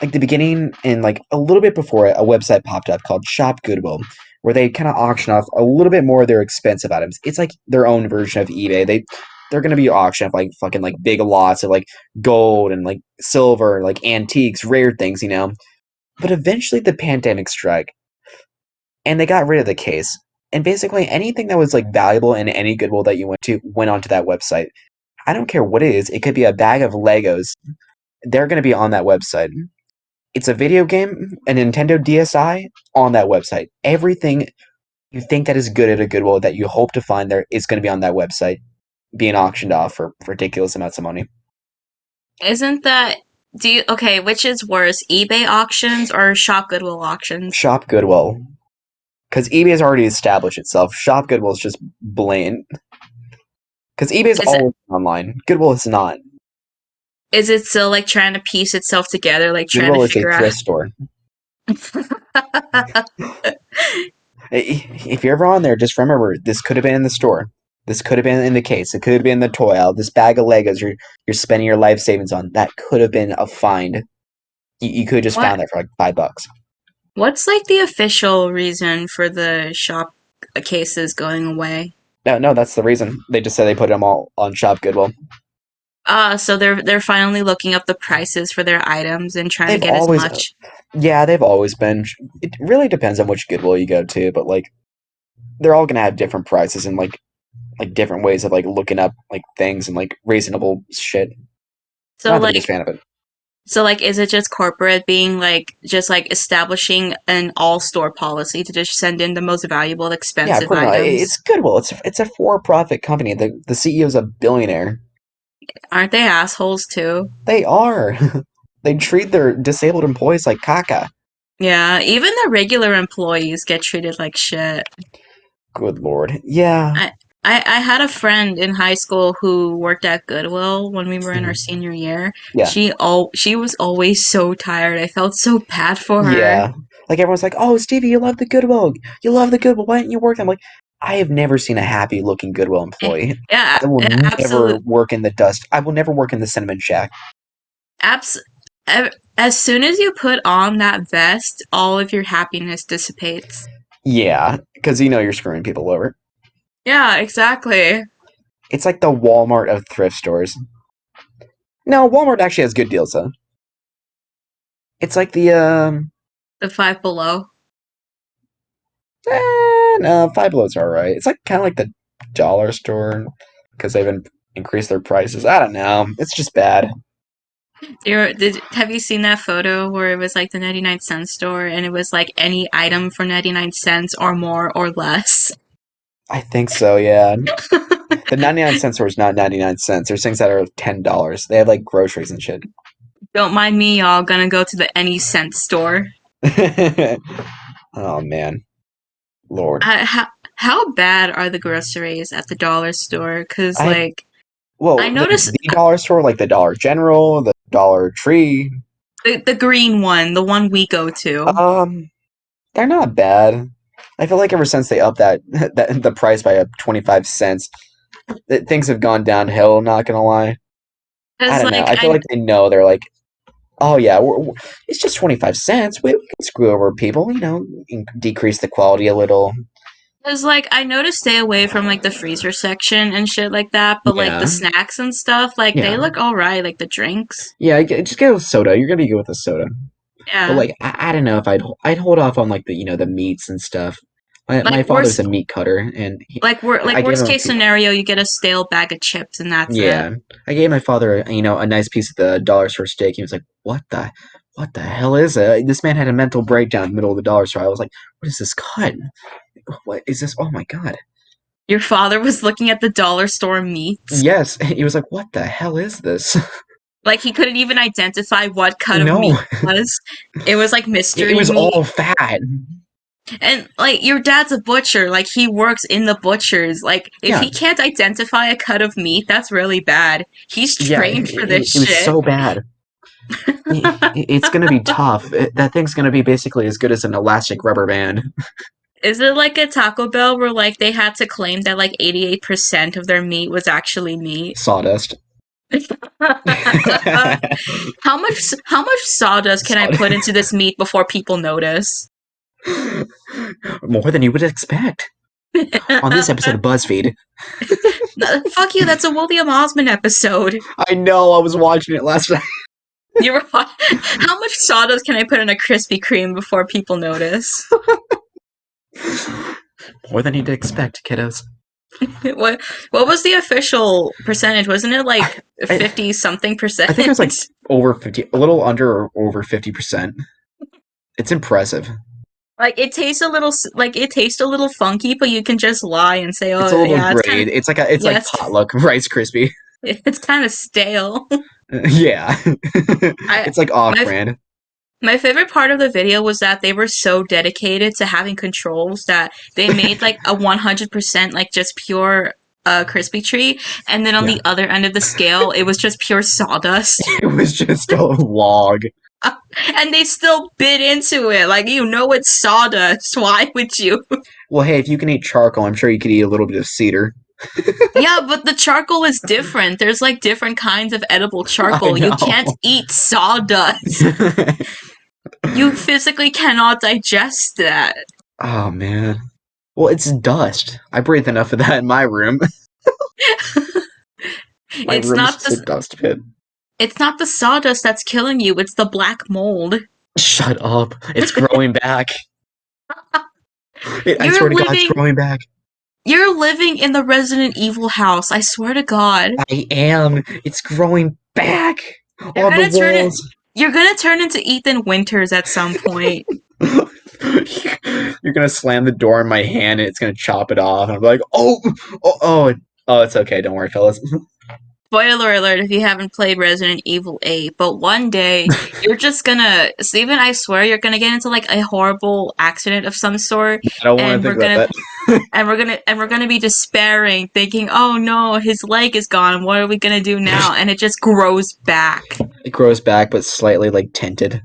[SPEAKER 1] like the beginning and like a little bit before it, a website popped up called Shop Goodwill, where they kind of auction off a little bit more of their expensive items. It's like their own version of eBay. They're gonna be auctioning off like fucking like big lots of like gold and like silver, like antiques, rare things, you know. But eventually the pandemic struck and they got rid of the case. And basically anything that was like valuable in any Goodwill that you went to went onto that website. I don't care what it is. It could be a bag of Legos. They're going to be on that website. It's a video game, a Nintendo DSi on that website. Everything you think that is good at a Goodwill that you hope to find there is going to be on that website, being auctioned off for ridiculous amounts of money.
[SPEAKER 2] Isn't that do you okay, which is worse, eBay auctions or Shop Goodwill auctions?
[SPEAKER 1] Shop Goodwill, because eBay has already established itself. Shop Goodwill is just blatant. Because eBay's
[SPEAKER 2] Is it
[SPEAKER 1] always online. Goodwill is not.
[SPEAKER 2] is it still like trying to piece itself together, like trying to
[SPEAKER 1] Goodwill is a
[SPEAKER 2] figure out
[SPEAKER 1] thrift store. If you're ever on there, just remember this could have been in the store. This could have been in the case. It could have been in the toy aisle. This bag of Legos you're spending your life savings on. That could have been a find. You could have just
[SPEAKER 2] what
[SPEAKER 1] found that for like $5.
[SPEAKER 2] what's like the official reason for the shop cases going away?
[SPEAKER 1] No, no, that's the reason. They just said they put them all on Shop Goodwill.
[SPEAKER 2] So they're finally looking up the prices for their items and trying to
[SPEAKER 1] They've
[SPEAKER 2] get as
[SPEAKER 1] always,
[SPEAKER 2] much.
[SPEAKER 1] yeah, they've always been. It really depends on which Goodwill you go to, but like they're all gonna have different prices and like different ways of like looking up like things and like reasonable shit.
[SPEAKER 2] So
[SPEAKER 1] Not the biggest
[SPEAKER 2] like
[SPEAKER 1] fan of it.
[SPEAKER 2] So like, is it just corporate being like just like establishing an all store policy to just send in the most valuable,
[SPEAKER 1] Yeah,
[SPEAKER 2] expensive
[SPEAKER 1] pretty much.
[SPEAKER 2] items?
[SPEAKER 1] It's Goodwill. It's a for-profit company. The CEO's a billionaire.
[SPEAKER 2] Aren't they assholes too?
[SPEAKER 1] They are. They treat their disabled employees like caca.
[SPEAKER 2] Yeah, even the regular employees get treated like shit.
[SPEAKER 1] Good lord. Yeah.
[SPEAKER 2] I, I had a friend in high school who worked at Goodwill when we were in our
[SPEAKER 1] Mhm.
[SPEAKER 2] senior year.
[SPEAKER 1] Yeah.
[SPEAKER 2] She was always so tired. I felt so bad for her.
[SPEAKER 1] Yeah. Like everyone's like, "Oh, Stevie, you love the Goodwill. You love the Goodwill. Why don't you work?" I'm like, I have never seen a happy-looking Goodwill employee.
[SPEAKER 2] Yeah,
[SPEAKER 1] I will never
[SPEAKER 2] absolutely.
[SPEAKER 1] work in the dust. I will never work in the Cinnamon Shack.
[SPEAKER 2] Abs- as soon as you put on that vest, all of your happiness dissipates.
[SPEAKER 1] Yeah, because you know you're screwing people over.
[SPEAKER 2] Yeah, exactly.
[SPEAKER 1] It's like the Walmart of thrift stores. No, Walmart actually has good deals though. It's like the
[SPEAKER 2] The Five Below.
[SPEAKER 1] no, Five Below's all right. It's like kind of like the dollar store because increased their prices. I don't know. It's just bad.
[SPEAKER 2] Have you seen that photo where it was like the 99-cent store and it was like any item for 99 cents or more or less?
[SPEAKER 1] I think so. Yeah, the 99-cent store is not 99 cents. There's things that are $10. They have like groceries and shit.
[SPEAKER 2] Don't mind me, y'all. Gonna go to the any cent store.
[SPEAKER 1] Oh man, Lord.
[SPEAKER 2] How bad are the groceries at the dollar store? Cause
[SPEAKER 1] I
[SPEAKER 2] like I
[SPEAKER 1] well,
[SPEAKER 2] noticed
[SPEAKER 1] the dollar store, like the Dollar General, the Dollar Tree.
[SPEAKER 2] the green one, the one we go to.
[SPEAKER 1] Um, they're not bad. I feel like ever since they upped that the price by 25 cents, things have gone downhill. Not gonna lie. I
[SPEAKER 2] Cause
[SPEAKER 1] don't know.
[SPEAKER 2] like
[SPEAKER 1] I feel
[SPEAKER 2] I
[SPEAKER 1] like they know. They're like, oh yeah, it's just 25 cents. We can screw over people. You know, decrease the quality a little.
[SPEAKER 2] Cause like I know to stay away from like the freezer section and shit like that, but like the
[SPEAKER 1] Yeah,
[SPEAKER 2] snacks and stuff, like they
[SPEAKER 1] yeah,
[SPEAKER 2] look alright, like the drinks.
[SPEAKER 1] yeah. Just get a soda. You're gonna be good with a soda. But
[SPEAKER 2] Yeah.
[SPEAKER 1] like, I don't know if I'd hold off on like the meats and stuff. My
[SPEAKER 2] Like
[SPEAKER 1] father's
[SPEAKER 2] worst
[SPEAKER 1] a meat cutter, and
[SPEAKER 2] like
[SPEAKER 1] I gave
[SPEAKER 2] worst
[SPEAKER 1] him
[SPEAKER 2] case scenario, you get a stale bag of chips and that's it.
[SPEAKER 1] yeah, I gave my father a nice piece of the dollar store steak. He was like, what the hell is it? This man had a mental breakdown in the middle of the dollar store. I was like, what is this cut? What is this? Oh my god.
[SPEAKER 2] Your father was looking at the dollar store meats.
[SPEAKER 1] Yes, he was like, what the hell is this?
[SPEAKER 2] Like he couldn't even identify what cut of
[SPEAKER 1] No,
[SPEAKER 2] meat it was. It was like
[SPEAKER 1] it
[SPEAKER 2] mystery
[SPEAKER 1] was
[SPEAKER 2] meat.
[SPEAKER 1] all fat.
[SPEAKER 2] And like your dad's a butcher, like he works in the butchers. Like if
[SPEAKER 1] Yeah,
[SPEAKER 2] he can't identify a cut of meat, that's really bad. He's
[SPEAKER 1] yeah,
[SPEAKER 2] trained for this
[SPEAKER 1] it was
[SPEAKER 2] shit.
[SPEAKER 1] so bad. It's gonna be tough. That thing's gonna be basically as good as an elastic rubber band.
[SPEAKER 2] Is it like a Taco Bell where like they had to claim that like 88% of their meat was actually meat?
[SPEAKER 1] Sawdust.
[SPEAKER 2] How much sawdust can I put into this meat before people notice?
[SPEAKER 1] More than you would expect. On this episode of BuzzFeed.
[SPEAKER 2] No, fuck you, that's a William Osmond episode.
[SPEAKER 1] I know, I was watching it last night.
[SPEAKER 2] You were how much sawdust can I put in a Krispy Kreme before people notice?
[SPEAKER 1] More than you'd expect, kiddos.
[SPEAKER 2] what what was the official percentage? Wasn't it
[SPEAKER 1] I,
[SPEAKER 2] like
[SPEAKER 1] I,
[SPEAKER 2] 50 something
[SPEAKER 1] I think it was like
[SPEAKER 2] percent?
[SPEAKER 1] over 50, a little under or over 50%. It's impressive.
[SPEAKER 2] Like it tastes a little funky, but you can just lie and say,
[SPEAKER 1] It's
[SPEAKER 2] "Oh,
[SPEAKER 1] a little
[SPEAKER 2] yeah, it's kind of
[SPEAKER 1] grade. It's
[SPEAKER 2] yeah,
[SPEAKER 1] like potluck Rice Krispie.
[SPEAKER 2] it's kind of stale."
[SPEAKER 1] Yeah.
[SPEAKER 2] I
[SPEAKER 1] It's like off
[SPEAKER 2] my
[SPEAKER 1] brand.
[SPEAKER 2] my favorite part of the video was that they were so dedicated to having controls that they made like a 100% like just pure crispy tree, and then on
[SPEAKER 1] Yeah.
[SPEAKER 2] the other end of the scale, it was just pure sawdust.
[SPEAKER 1] It was just a log.
[SPEAKER 2] And they still bit into it. Like, you know it's sawdust. Why would you?
[SPEAKER 1] Well, hey, if you can eat charcoal, I'm sure you could eat a little bit of cedar.
[SPEAKER 2] Yeah, but the charcoal is different. There's like different kinds of edible
[SPEAKER 1] I
[SPEAKER 2] charcoal. You can't
[SPEAKER 1] know.
[SPEAKER 2] eat sawdust. You physically cannot digest that.
[SPEAKER 1] Oh man. Well, it's dust. I breathe enough of that in my room. My
[SPEAKER 2] It's
[SPEAKER 1] room is
[SPEAKER 2] not
[SPEAKER 1] just a
[SPEAKER 2] the
[SPEAKER 1] dust pit.
[SPEAKER 2] it's not the sawdust that's killing you. It's the black mold.
[SPEAKER 1] Shut up. It's growing back. I
[SPEAKER 2] You're
[SPEAKER 1] swear to God, it's
[SPEAKER 2] living
[SPEAKER 1] growing back.
[SPEAKER 2] you're living in the Resident Evil house. I swear to God.
[SPEAKER 1] I am. It's growing back
[SPEAKER 2] You're
[SPEAKER 1] on the
[SPEAKER 2] gonna turn it
[SPEAKER 1] walls.
[SPEAKER 2] You're gonna turn into Ethan Winters at some point.
[SPEAKER 1] You're gonna slam the door in my hand and it's gonna chop it off. And I'm like, oh, it's okay. Don't worry, fellas.
[SPEAKER 2] Spoiler alert if you haven't played Resident Evil 8, but one day you're just gonna, Steven, I swear you're gonna get into like a horrible accident of some sort,
[SPEAKER 1] I don't want to
[SPEAKER 2] and
[SPEAKER 1] think about that.
[SPEAKER 2] we're gonna be despairing, thinking, oh no, his leg is gone, what are we gonna do now? And it just grows back.
[SPEAKER 1] It grows back, but slightly like tinted.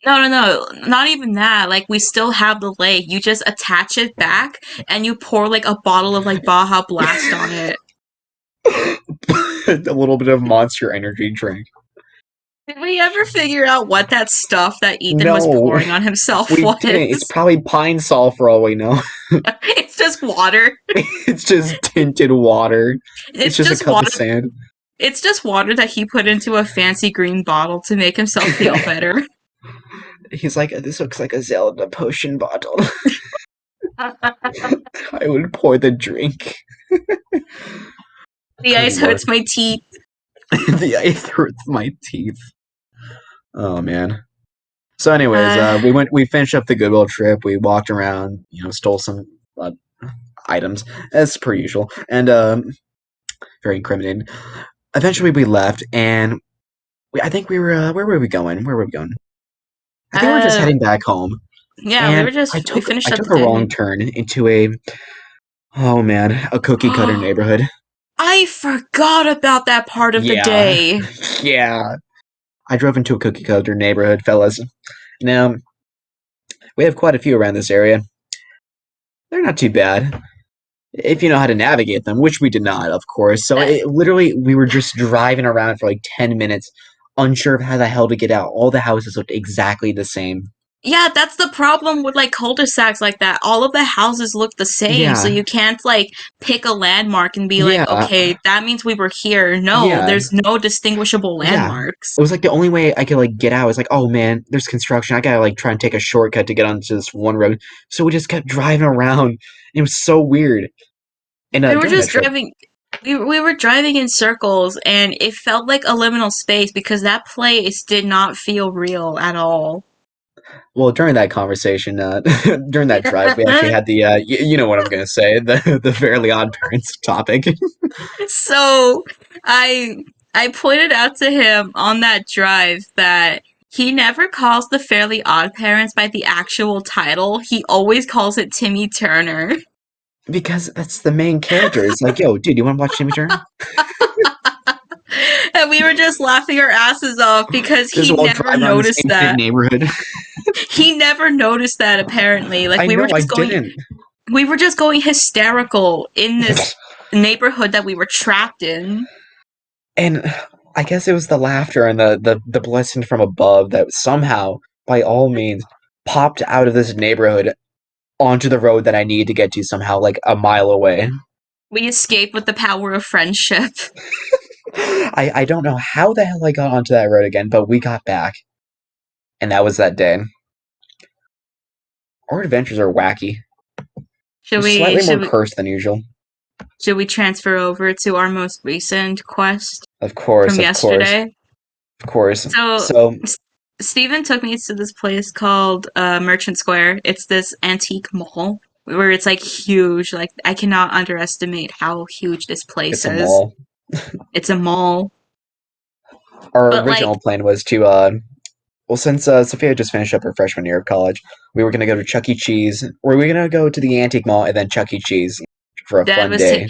[SPEAKER 2] No, not even that. Like, we still have the leg. You just attach it back, and you pour like a bottle of like Baja Blast on it.
[SPEAKER 1] A little bit of Monster Energy drink.
[SPEAKER 2] Did we ever figure out what that stuff that Ethan was
[SPEAKER 1] No,
[SPEAKER 2] pouring on himself
[SPEAKER 1] we didn't. It's
[SPEAKER 2] was?
[SPEAKER 1] probably Pine Sol for all we know.
[SPEAKER 2] It's just water.
[SPEAKER 1] It's just tinted water. It's
[SPEAKER 2] It's
[SPEAKER 1] just a
[SPEAKER 2] just
[SPEAKER 1] cup of
[SPEAKER 2] water.
[SPEAKER 1] sand.
[SPEAKER 2] It's just water that he put into a fancy green bottle to make himself feel better.
[SPEAKER 1] He's like, this looks like a Zelda potion bottle. I would pour the drink.
[SPEAKER 2] The
[SPEAKER 1] Good
[SPEAKER 2] ice
[SPEAKER 1] lord.
[SPEAKER 2] hurts my teeth.
[SPEAKER 1] The ice hurts my teeth. Oh man. So, anyways,
[SPEAKER 2] Uh,
[SPEAKER 1] we finished up the Goodwill trip. We walked around, stole some uh, items as per usual, and very incriminating. Eventually, we left, and I think we were. Where were we going? Where were we going? I think we were just
[SPEAKER 2] uh,
[SPEAKER 1] heading back home,
[SPEAKER 2] yeah,
[SPEAKER 1] and
[SPEAKER 2] we
[SPEAKER 1] I
[SPEAKER 2] finished up
[SPEAKER 1] took
[SPEAKER 2] the
[SPEAKER 1] a wrong
[SPEAKER 2] day.
[SPEAKER 1] turn into a cookie cutter neighborhood.
[SPEAKER 2] I forgot about that part of the
[SPEAKER 1] Yeah,
[SPEAKER 2] day.
[SPEAKER 1] yeah. I drove into a cookie cutter neighborhood, fellas. Now we have quite a few around this area. They're not too bad if you know how to navigate them, which we did not, of course. So
[SPEAKER 2] Uh,
[SPEAKER 1] we were just driving around for like 10 minutes, unsure of how the hell to get out. All the houses looked exactly the same.
[SPEAKER 2] Yeah, that's the problem with like cul-de-sacs like that. All of the houses look the same, so
[SPEAKER 1] Yeah,
[SPEAKER 2] you can't like pick a landmark and be like,
[SPEAKER 1] yeah,
[SPEAKER 2] okay, that means we were here. No,
[SPEAKER 1] yeah.
[SPEAKER 2] there's no distinguishable
[SPEAKER 1] Yeah.
[SPEAKER 2] landmarks.
[SPEAKER 1] It was like the only way I could like get out was like, oh man, there's construction. I gotta like try and take a shortcut to get onto this one road. So we just kept driving around. It was so weird. And
[SPEAKER 2] We were
[SPEAKER 1] during that
[SPEAKER 2] just
[SPEAKER 1] trip,
[SPEAKER 2] driving we were driving in circles and it felt like a liminal space because that place did not feel real at all.
[SPEAKER 1] well, during that conversation, during that drive, we actually had you know what I'm gonna say, the Fairly Odd Parents topic.
[SPEAKER 2] So I I pointed out to him on that drive that he never calls the Fairly Odd Parents by the actual title. He always calls it Timmy Turner.
[SPEAKER 1] Because that's the main character. It's like, yo, dude, you want to watch Timmy Turner?
[SPEAKER 2] And we were just laughing our asses off because
[SPEAKER 1] Just
[SPEAKER 2] he
[SPEAKER 1] while
[SPEAKER 2] never
[SPEAKER 1] driving around this
[SPEAKER 2] noticed
[SPEAKER 1] infinite
[SPEAKER 2] that.
[SPEAKER 1] neighborhood.
[SPEAKER 2] He never noticed that apparently. Like
[SPEAKER 1] I know, I didn't.
[SPEAKER 2] we were just going hysterical in this neighborhood that we were trapped in.
[SPEAKER 1] And I guess it was the laughter and the blessing from above that somehow, by all means, popped out of this neighborhood onto the road that I needed to get to somehow, like a mile away.
[SPEAKER 2] We escaped with the power of friendship.
[SPEAKER 1] I don't know how the hell I got onto that road again, but we got back. And that was that day. Our adventures are wacky.
[SPEAKER 2] Should we
[SPEAKER 1] Slightly more
[SPEAKER 2] should we
[SPEAKER 1] cursed than usual.
[SPEAKER 2] should we transfer over to our most recent quest
[SPEAKER 1] Of course,
[SPEAKER 2] from
[SPEAKER 1] of course,
[SPEAKER 2] yesterday?
[SPEAKER 1] of course.
[SPEAKER 2] So
[SPEAKER 1] So,
[SPEAKER 2] Steven took me to this place called Merchant Square. It's this antique mall where it's like huge. Like I cannot underestimate how huge this place
[SPEAKER 1] it's a
[SPEAKER 2] is.
[SPEAKER 1] mall.
[SPEAKER 2] It's a mall,
[SPEAKER 1] Our
[SPEAKER 2] but like
[SPEAKER 1] original plan was to, well, since Sophia just finished up her freshman year of college, we were going to go to Chuck E. Cheese, or we were going to go to the Antique Mall and then Chuck E. Cheese for a
[SPEAKER 2] Dad
[SPEAKER 1] fun
[SPEAKER 2] was ta-
[SPEAKER 1] day.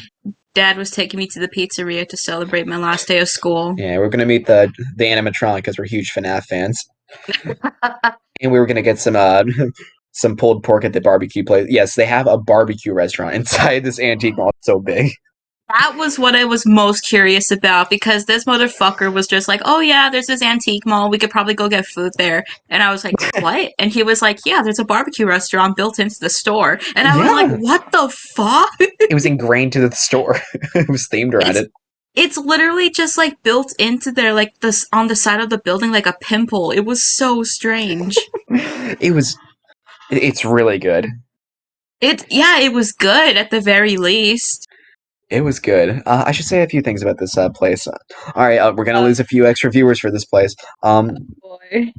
[SPEAKER 2] Dad was taking me to the pizzeria to celebrate my last day of school.
[SPEAKER 1] Yeah, we are going to meet the animatronic because we're huge FNAF fans. And we were going to get some some pulled pork at the barbecue place. Yes, they have a barbecue restaurant inside this Antique Mall. It's so big.
[SPEAKER 2] That was what I was most curious about because this motherfucker was just like, "Oh yeah, there's this antique mall. We could probably go get food there." And I was like, "What?" And he was like, "Yeah, there's a barbecue restaurant built into the store." And I was like,
[SPEAKER 1] Yeah,
[SPEAKER 2] "What the fuck?"
[SPEAKER 1] it was ingrained to the store. It was themed around
[SPEAKER 2] It's
[SPEAKER 1] it.
[SPEAKER 2] it's literally just like built into there like this on the side of the building like a pimple. It was so strange.
[SPEAKER 1] It was. It's really good.
[SPEAKER 2] It yeah, it was good at the very least.
[SPEAKER 1] It was good. I should say a few things about this place. All right, we're gonna
[SPEAKER 2] Uh,
[SPEAKER 1] lose a few extra viewers for this place.
[SPEAKER 2] boy.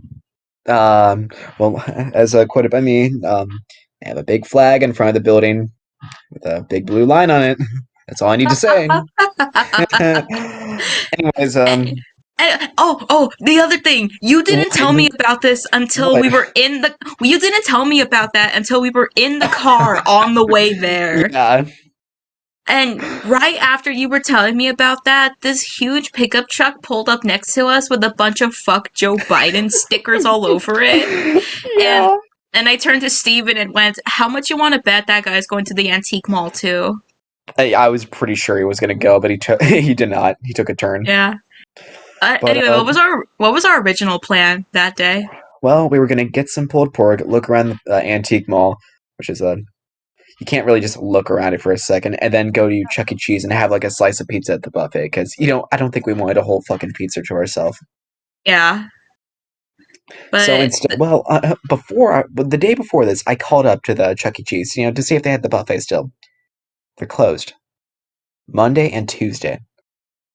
[SPEAKER 1] Um, well, as quoted by me, I have a big flag in front of the building with a big blue line on it. That's all I need to say. Anyways,
[SPEAKER 2] The other thing, you didn't
[SPEAKER 1] what?
[SPEAKER 2] tell me about this until
[SPEAKER 1] What?
[SPEAKER 2] we were in the. You didn't tell me about that until we were in the car on the way there.
[SPEAKER 1] Yeah,
[SPEAKER 2] And right after you were telling me about that, this huge pickup truck pulled up next to us with a bunch of "fuck Joe Biden" stickers all over it. And
[SPEAKER 1] yeah.
[SPEAKER 2] and I turned to Steven and went, "How much you want to bet that guy's going to the antique mall too?"
[SPEAKER 1] I was pretty sure he was gonna go, but he took he did not. He took a turn.
[SPEAKER 2] Yeah.
[SPEAKER 1] But
[SPEAKER 2] Anyway, what was our original plan that day?
[SPEAKER 1] well, we were gonna get some pulled pork, look around the antique mall, which is a you can't really just look around it for a second, and then go to Chuck E. Cheese and have like a slice of pizza at the buffet because I don't think we wanted a whole fucking pizza to ourselves.
[SPEAKER 2] Yeah,
[SPEAKER 1] So
[SPEAKER 2] but
[SPEAKER 1] instead, well, the day before this, I called up to the Chuck E. Cheese, to see if they had the buffet still. They're closed Monday and Tuesday.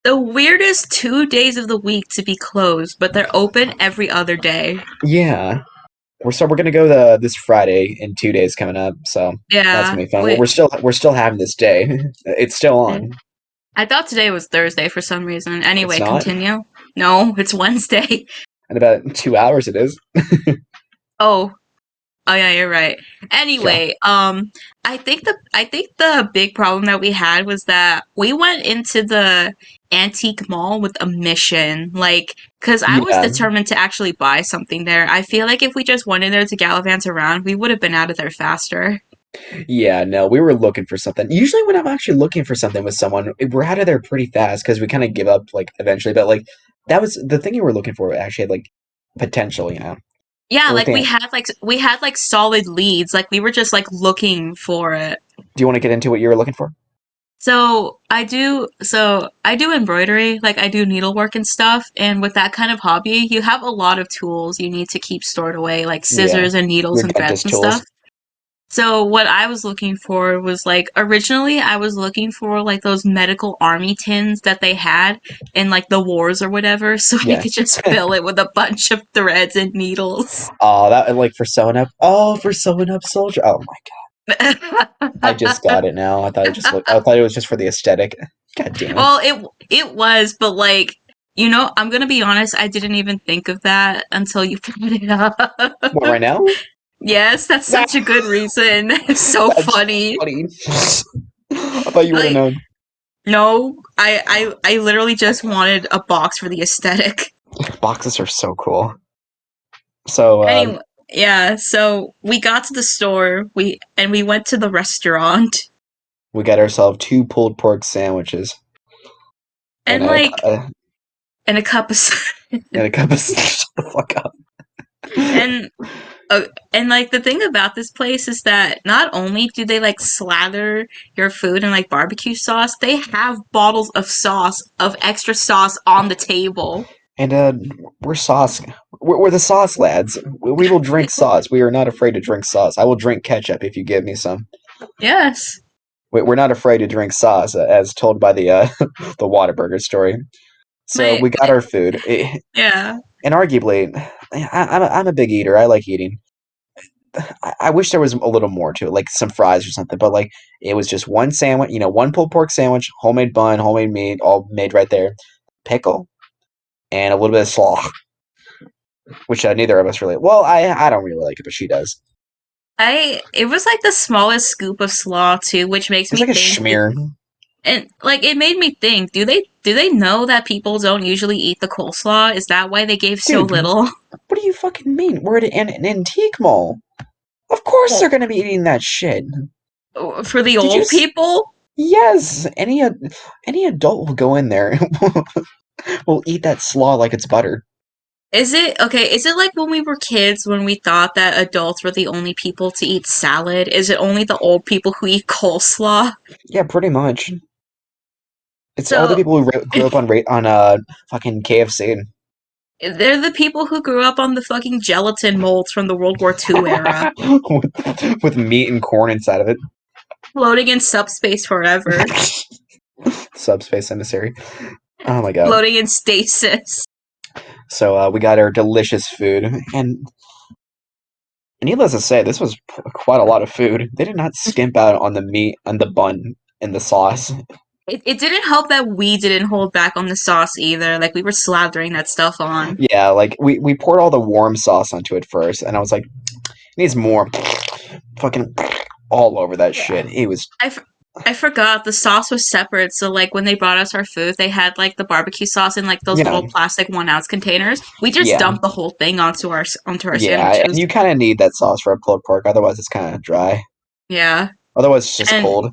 [SPEAKER 2] the weirdest 2 days of the week to be closed, but they're open every other day.
[SPEAKER 1] Yeah, we're gonna go this Friday in 2 days coming up, so that's
[SPEAKER 2] Yeah,
[SPEAKER 1] gonna be fun.
[SPEAKER 2] wait.
[SPEAKER 1] We're still having this day. It's still on.
[SPEAKER 2] I thought today was Thursday for some reason.
[SPEAKER 1] It's
[SPEAKER 2] Anyway,
[SPEAKER 1] not.
[SPEAKER 2] continue. No, it's Wednesday.
[SPEAKER 1] In about 2 hours, it is.
[SPEAKER 2] Oh, oh yeah, you're right.
[SPEAKER 1] Yeah,
[SPEAKER 2] Anyway, I think the big problem that we had was that we went into the antique mall with a mission, like, because I was
[SPEAKER 1] yeah,
[SPEAKER 2] determined to actually buy something there. I feel like if we just went in there to gallivant around, we would have been out of there faster.
[SPEAKER 1] yeah. No, we were looking for something. Usually, when I'm actually looking for something with someone, we're out of there pretty fast because we kind of give up like eventually. But like that was the thing you were looking for. Actually, had, like potential.
[SPEAKER 2] Yeah,
[SPEAKER 1] With
[SPEAKER 2] like
[SPEAKER 1] the.
[SPEAKER 2] we had like solid leads. Like we were just like looking for it.
[SPEAKER 1] Do you want to get into what you were looking for?
[SPEAKER 2] So I do embroidery, like I do needlework and stuff, and with that kind of hobby, you have a lot of tools you need to keep stored away, like
[SPEAKER 1] Yeah,
[SPEAKER 2] scissors and needles
[SPEAKER 1] your
[SPEAKER 2] and threads
[SPEAKER 1] dentist
[SPEAKER 2] and stuff.
[SPEAKER 1] tools.
[SPEAKER 2] So what I was looking for was like originally I was looking for like those medical army tins that they had in like the wars or whatever, so I
[SPEAKER 1] Yeah.
[SPEAKER 2] could just fill it with a bunch of threads and needles.
[SPEAKER 1] Oh, that like for sewing up. Oh, for sewing up soldier. Oh my I just got it now. I thought it was just for the aesthetic. God damn it.
[SPEAKER 2] Well, it was, but like, I'm gonna be honest, I didn't even think of that until you brought it up.
[SPEAKER 1] What right now?
[SPEAKER 2] Yes, that's
[SPEAKER 1] Nah,
[SPEAKER 2] such a good reason. It's so
[SPEAKER 1] that's
[SPEAKER 2] funny.
[SPEAKER 1] funny. I thought you would have
[SPEAKER 2] Like,
[SPEAKER 1] known.
[SPEAKER 2] no, I literally just wanted a box for the aesthetic.
[SPEAKER 1] Boxes are so cool. So
[SPEAKER 2] Anyway, yeah, so we got to the store, we went to the restaurant,
[SPEAKER 1] we got ourselves two pulled pork sandwiches and
[SPEAKER 2] and
[SPEAKER 1] a
[SPEAKER 2] like, and a cup of
[SPEAKER 1] and a cup of shut the fuck up.
[SPEAKER 2] and and like the thing about this place is that not only do they like slather your food in like barbecue sauce, they have bottles of extra sauce on the table.
[SPEAKER 1] And we're sauce. We're the sauce lads. We will drink sauce. We are not afraid to drink sauce. I will drink ketchup if you give me some.
[SPEAKER 2] Yes.
[SPEAKER 1] We're not afraid to drink sauce, as told by the the Whataburger story. So
[SPEAKER 2] My
[SPEAKER 1] we got our food,
[SPEAKER 2] yeah.
[SPEAKER 1] and arguably, I'm a big eater. I like eating. I wish there was a little more to it, like some fries or something. But like, it was just one sandwich, one pulled pork sandwich, homemade bun, homemade meat, all made right there, pickle, and a little bit of slaw, which neither of us really. Well, I don't really like it, but she does.
[SPEAKER 2] It was like the smallest scoop of slaw too, which makes
[SPEAKER 1] It's
[SPEAKER 2] me
[SPEAKER 1] like a
[SPEAKER 2] think
[SPEAKER 1] schmear,
[SPEAKER 2] and like it made me think, do they know that people don't usually eat the coleslaw? Is that why they gave so
[SPEAKER 1] dude.
[SPEAKER 2] little?
[SPEAKER 1] What do you fucking mean? We're at an antique mall. Of course they're
[SPEAKER 2] Well,
[SPEAKER 1] gonna be eating that shit.
[SPEAKER 2] for the
[SPEAKER 1] Did you?
[SPEAKER 2] old people?
[SPEAKER 1] Yes, any adult will go in there. Will eat that slaw like it's butter.
[SPEAKER 2] Is it okay? Is it like when we were kids when we thought that adults were the only people to eat salad? Is it only the old people who eat coleslaw?
[SPEAKER 1] Yeah, pretty much. It's all the
[SPEAKER 2] So
[SPEAKER 1] people who grew up on fucking KFC
[SPEAKER 2] they're the people who grew up on the fucking gelatin molds from the World War II era,
[SPEAKER 1] with meat and corn inside of it.
[SPEAKER 2] floating in subspace forever.
[SPEAKER 1] Subspace emissary. Oh my god.
[SPEAKER 2] Floating in stasis.
[SPEAKER 1] So we got our delicious food, and needless to say, this was quite a lot of food. They did not skimp out on the meat, on the bun, and the sauce.
[SPEAKER 2] It didn't help that we didn't hold back on the sauce either. Like we were slathering that stuff on.
[SPEAKER 1] Yeah, like we poured all the warm sauce onto it first, and I was like, it needs more. Fucking all over that shit. It was
[SPEAKER 2] I, f- I forgot the sauce was separate. So like when they brought us our food, they had like the barbecue sauce in like those
[SPEAKER 1] yeah,
[SPEAKER 2] little plastic 1 ounce containers. We just
[SPEAKER 1] yeah,
[SPEAKER 2] dumped the whole thing onto our
[SPEAKER 1] yeah. And
[SPEAKER 2] sandwiches.
[SPEAKER 1] you kind of need that sauce for a pulled pork, otherwise it's kind of dry.
[SPEAKER 2] Yeah,
[SPEAKER 1] Otherwise it's just
[SPEAKER 2] and
[SPEAKER 1] cold.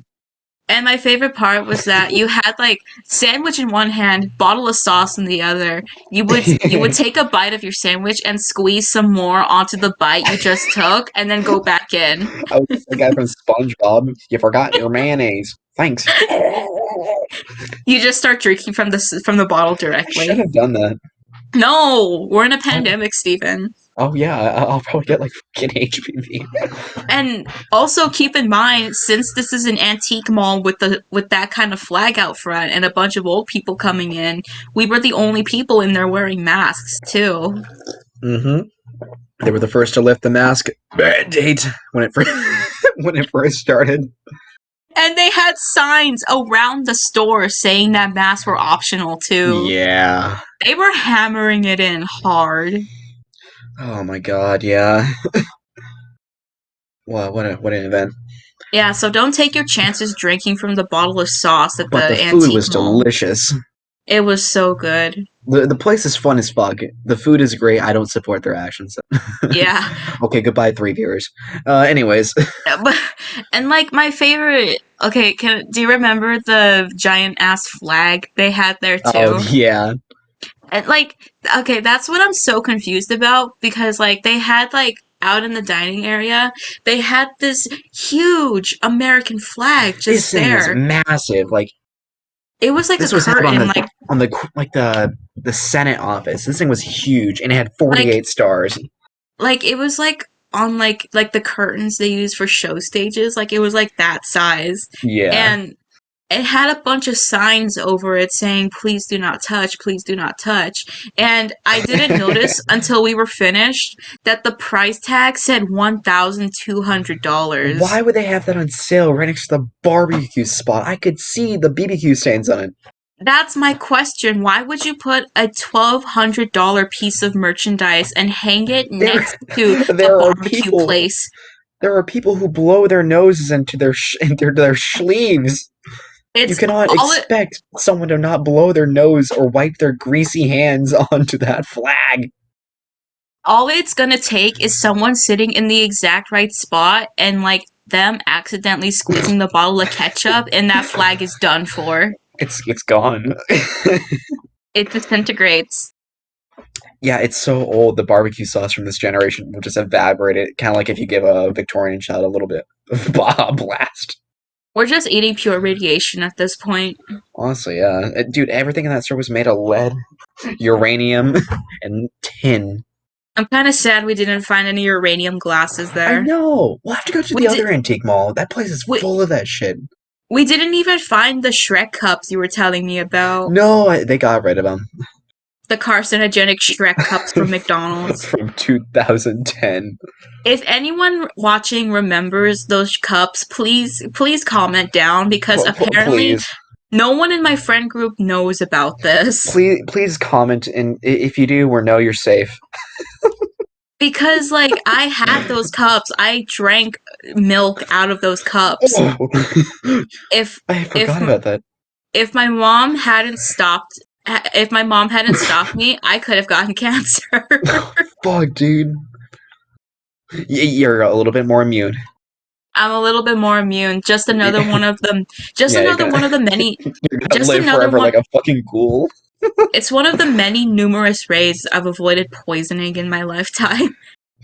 [SPEAKER 2] and my favorite part was that you had like sandwich in one hand, bottle of sauce in the other. You would take a bite of your sandwich and squeeze some more onto the bite you just took, and then go back in.
[SPEAKER 1] I was the guy from SpongeBob. You forgot your mayonnaise. Thanks.
[SPEAKER 2] You just start drinking from the bottle
[SPEAKER 1] I should
[SPEAKER 2] directly.
[SPEAKER 1] have done that.
[SPEAKER 2] No, we're in a
[SPEAKER 1] Oh,
[SPEAKER 2] pandemic, Stephen.
[SPEAKER 1] oh yeah, I'll probably get like fucking HPV.
[SPEAKER 2] And also keep in mind, since this is an antique mall with that kind of flag out front and a bunch of old people coming in, we were the only people in there wearing masks too.
[SPEAKER 1] Mm-hmm. They were the first to lift the mask mandate when it first when it first started.
[SPEAKER 2] And they had signs around the store saying that masks were optional too.
[SPEAKER 1] Yeah.
[SPEAKER 2] They were hammering it in hard.
[SPEAKER 1] Oh my god, yeah. Wow, what an event.
[SPEAKER 2] Yeah, so don't take your chances drinking from the bottle of sauce at
[SPEAKER 1] But
[SPEAKER 2] the
[SPEAKER 1] the food
[SPEAKER 2] antique
[SPEAKER 1] was
[SPEAKER 2] mall.
[SPEAKER 1] delicious.
[SPEAKER 2] It was so good.
[SPEAKER 1] The place is fun as fuck. The food is great. I don't support their actions.
[SPEAKER 2] Yeah.
[SPEAKER 1] Okay, goodbye, three viewers. Anyways.
[SPEAKER 2] But and like my favorite, okay, do you remember the giant ass flag they had there
[SPEAKER 1] Oh
[SPEAKER 2] too?
[SPEAKER 1] yeah.
[SPEAKER 2] And like, okay, that's what I'm so confused about because like they had like out in the dining area, they had this huge American flag
[SPEAKER 1] This
[SPEAKER 2] just
[SPEAKER 1] thing was
[SPEAKER 2] there.
[SPEAKER 1] massive. Like
[SPEAKER 2] It was like a
[SPEAKER 1] this was held
[SPEAKER 2] curtain,
[SPEAKER 1] on the Senate office. This thing was huge, and it had
[SPEAKER 2] like
[SPEAKER 1] 48 stars.
[SPEAKER 2] it was like on like the curtains they use for show stages. Like it was like that size,
[SPEAKER 1] Yeah.
[SPEAKER 2] and it had a bunch of signs over it saying please do not touch, please do not touch, and I didn't notice until we were finished that the price tag said $1,200.
[SPEAKER 1] Why would they have that on sale right next to the barbecue spot? I could see the BBQ stains on it.
[SPEAKER 2] That's my question. Why would you put a $1,200 piece of merchandise and hang it
[SPEAKER 1] There,
[SPEAKER 2] next to the
[SPEAKER 1] there are
[SPEAKER 2] barbecue
[SPEAKER 1] people.
[SPEAKER 2] place?
[SPEAKER 1] There are people who blow their noses into into their sleeves. You
[SPEAKER 2] It's
[SPEAKER 1] cannot
[SPEAKER 2] all it
[SPEAKER 1] expect someone to not blow their nose or wipe their greasy hands onto that flag.
[SPEAKER 2] all it's gonna take is someone sitting in the exact right spot and like them accidentally squeezing the bottle of ketchup and that flag is done for.
[SPEAKER 1] It's gone.
[SPEAKER 2] It disintegrates.
[SPEAKER 1] Yeah, it's so old. The barbecue sauce from this generation will just evaporate it. Kind of like if you give a Victorian child a little bit of blast.
[SPEAKER 2] We're just eating pure radiation at this point.
[SPEAKER 1] Honestly, yeah. Dude, everything in that store was made of lead, uranium, and tin.
[SPEAKER 2] I'm kind of sad we didn't find any uranium glasses
[SPEAKER 1] I
[SPEAKER 2] there.
[SPEAKER 1] know. We'll have to go to
[SPEAKER 2] We
[SPEAKER 1] the
[SPEAKER 2] did.
[SPEAKER 1] other antique mall. That place is
[SPEAKER 2] We,
[SPEAKER 1] full of that shit.
[SPEAKER 2] we didn't even find the Shrek cups you were telling me about.
[SPEAKER 1] No, they got rid of them.
[SPEAKER 2] The carcinogenic Shrek cups from McDonald's.
[SPEAKER 1] From 2010.
[SPEAKER 2] If anyone watching remembers those cups, please comment down because apparently
[SPEAKER 1] Please,
[SPEAKER 2] no one in my friend group knows about this.
[SPEAKER 1] please comment, and if you do, we know you're safe.
[SPEAKER 2] Because like I had those cups, I drank milk out of those cups.
[SPEAKER 1] Oh,
[SPEAKER 2] If
[SPEAKER 1] I
[SPEAKER 2] if
[SPEAKER 1] forgot about that.
[SPEAKER 2] if my mom hadn't stopped if my mom hadn't stopped me, I could have gotten cancer.
[SPEAKER 1] Fuck, dude. You're a little bit more immune.
[SPEAKER 2] I'm a little bit more immune. Just another one of them. Just
[SPEAKER 1] Yeah,
[SPEAKER 2] another one of the many.
[SPEAKER 1] you're gonna
[SPEAKER 2] Just
[SPEAKER 1] live
[SPEAKER 2] another
[SPEAKER 1] forever
[SPEAKER 2] one.
[SPEAKER 1] like a fucking ghoul.
[SPEAKER 2] It's one of the many numerous ways I've avoided poisoning in my lifetime.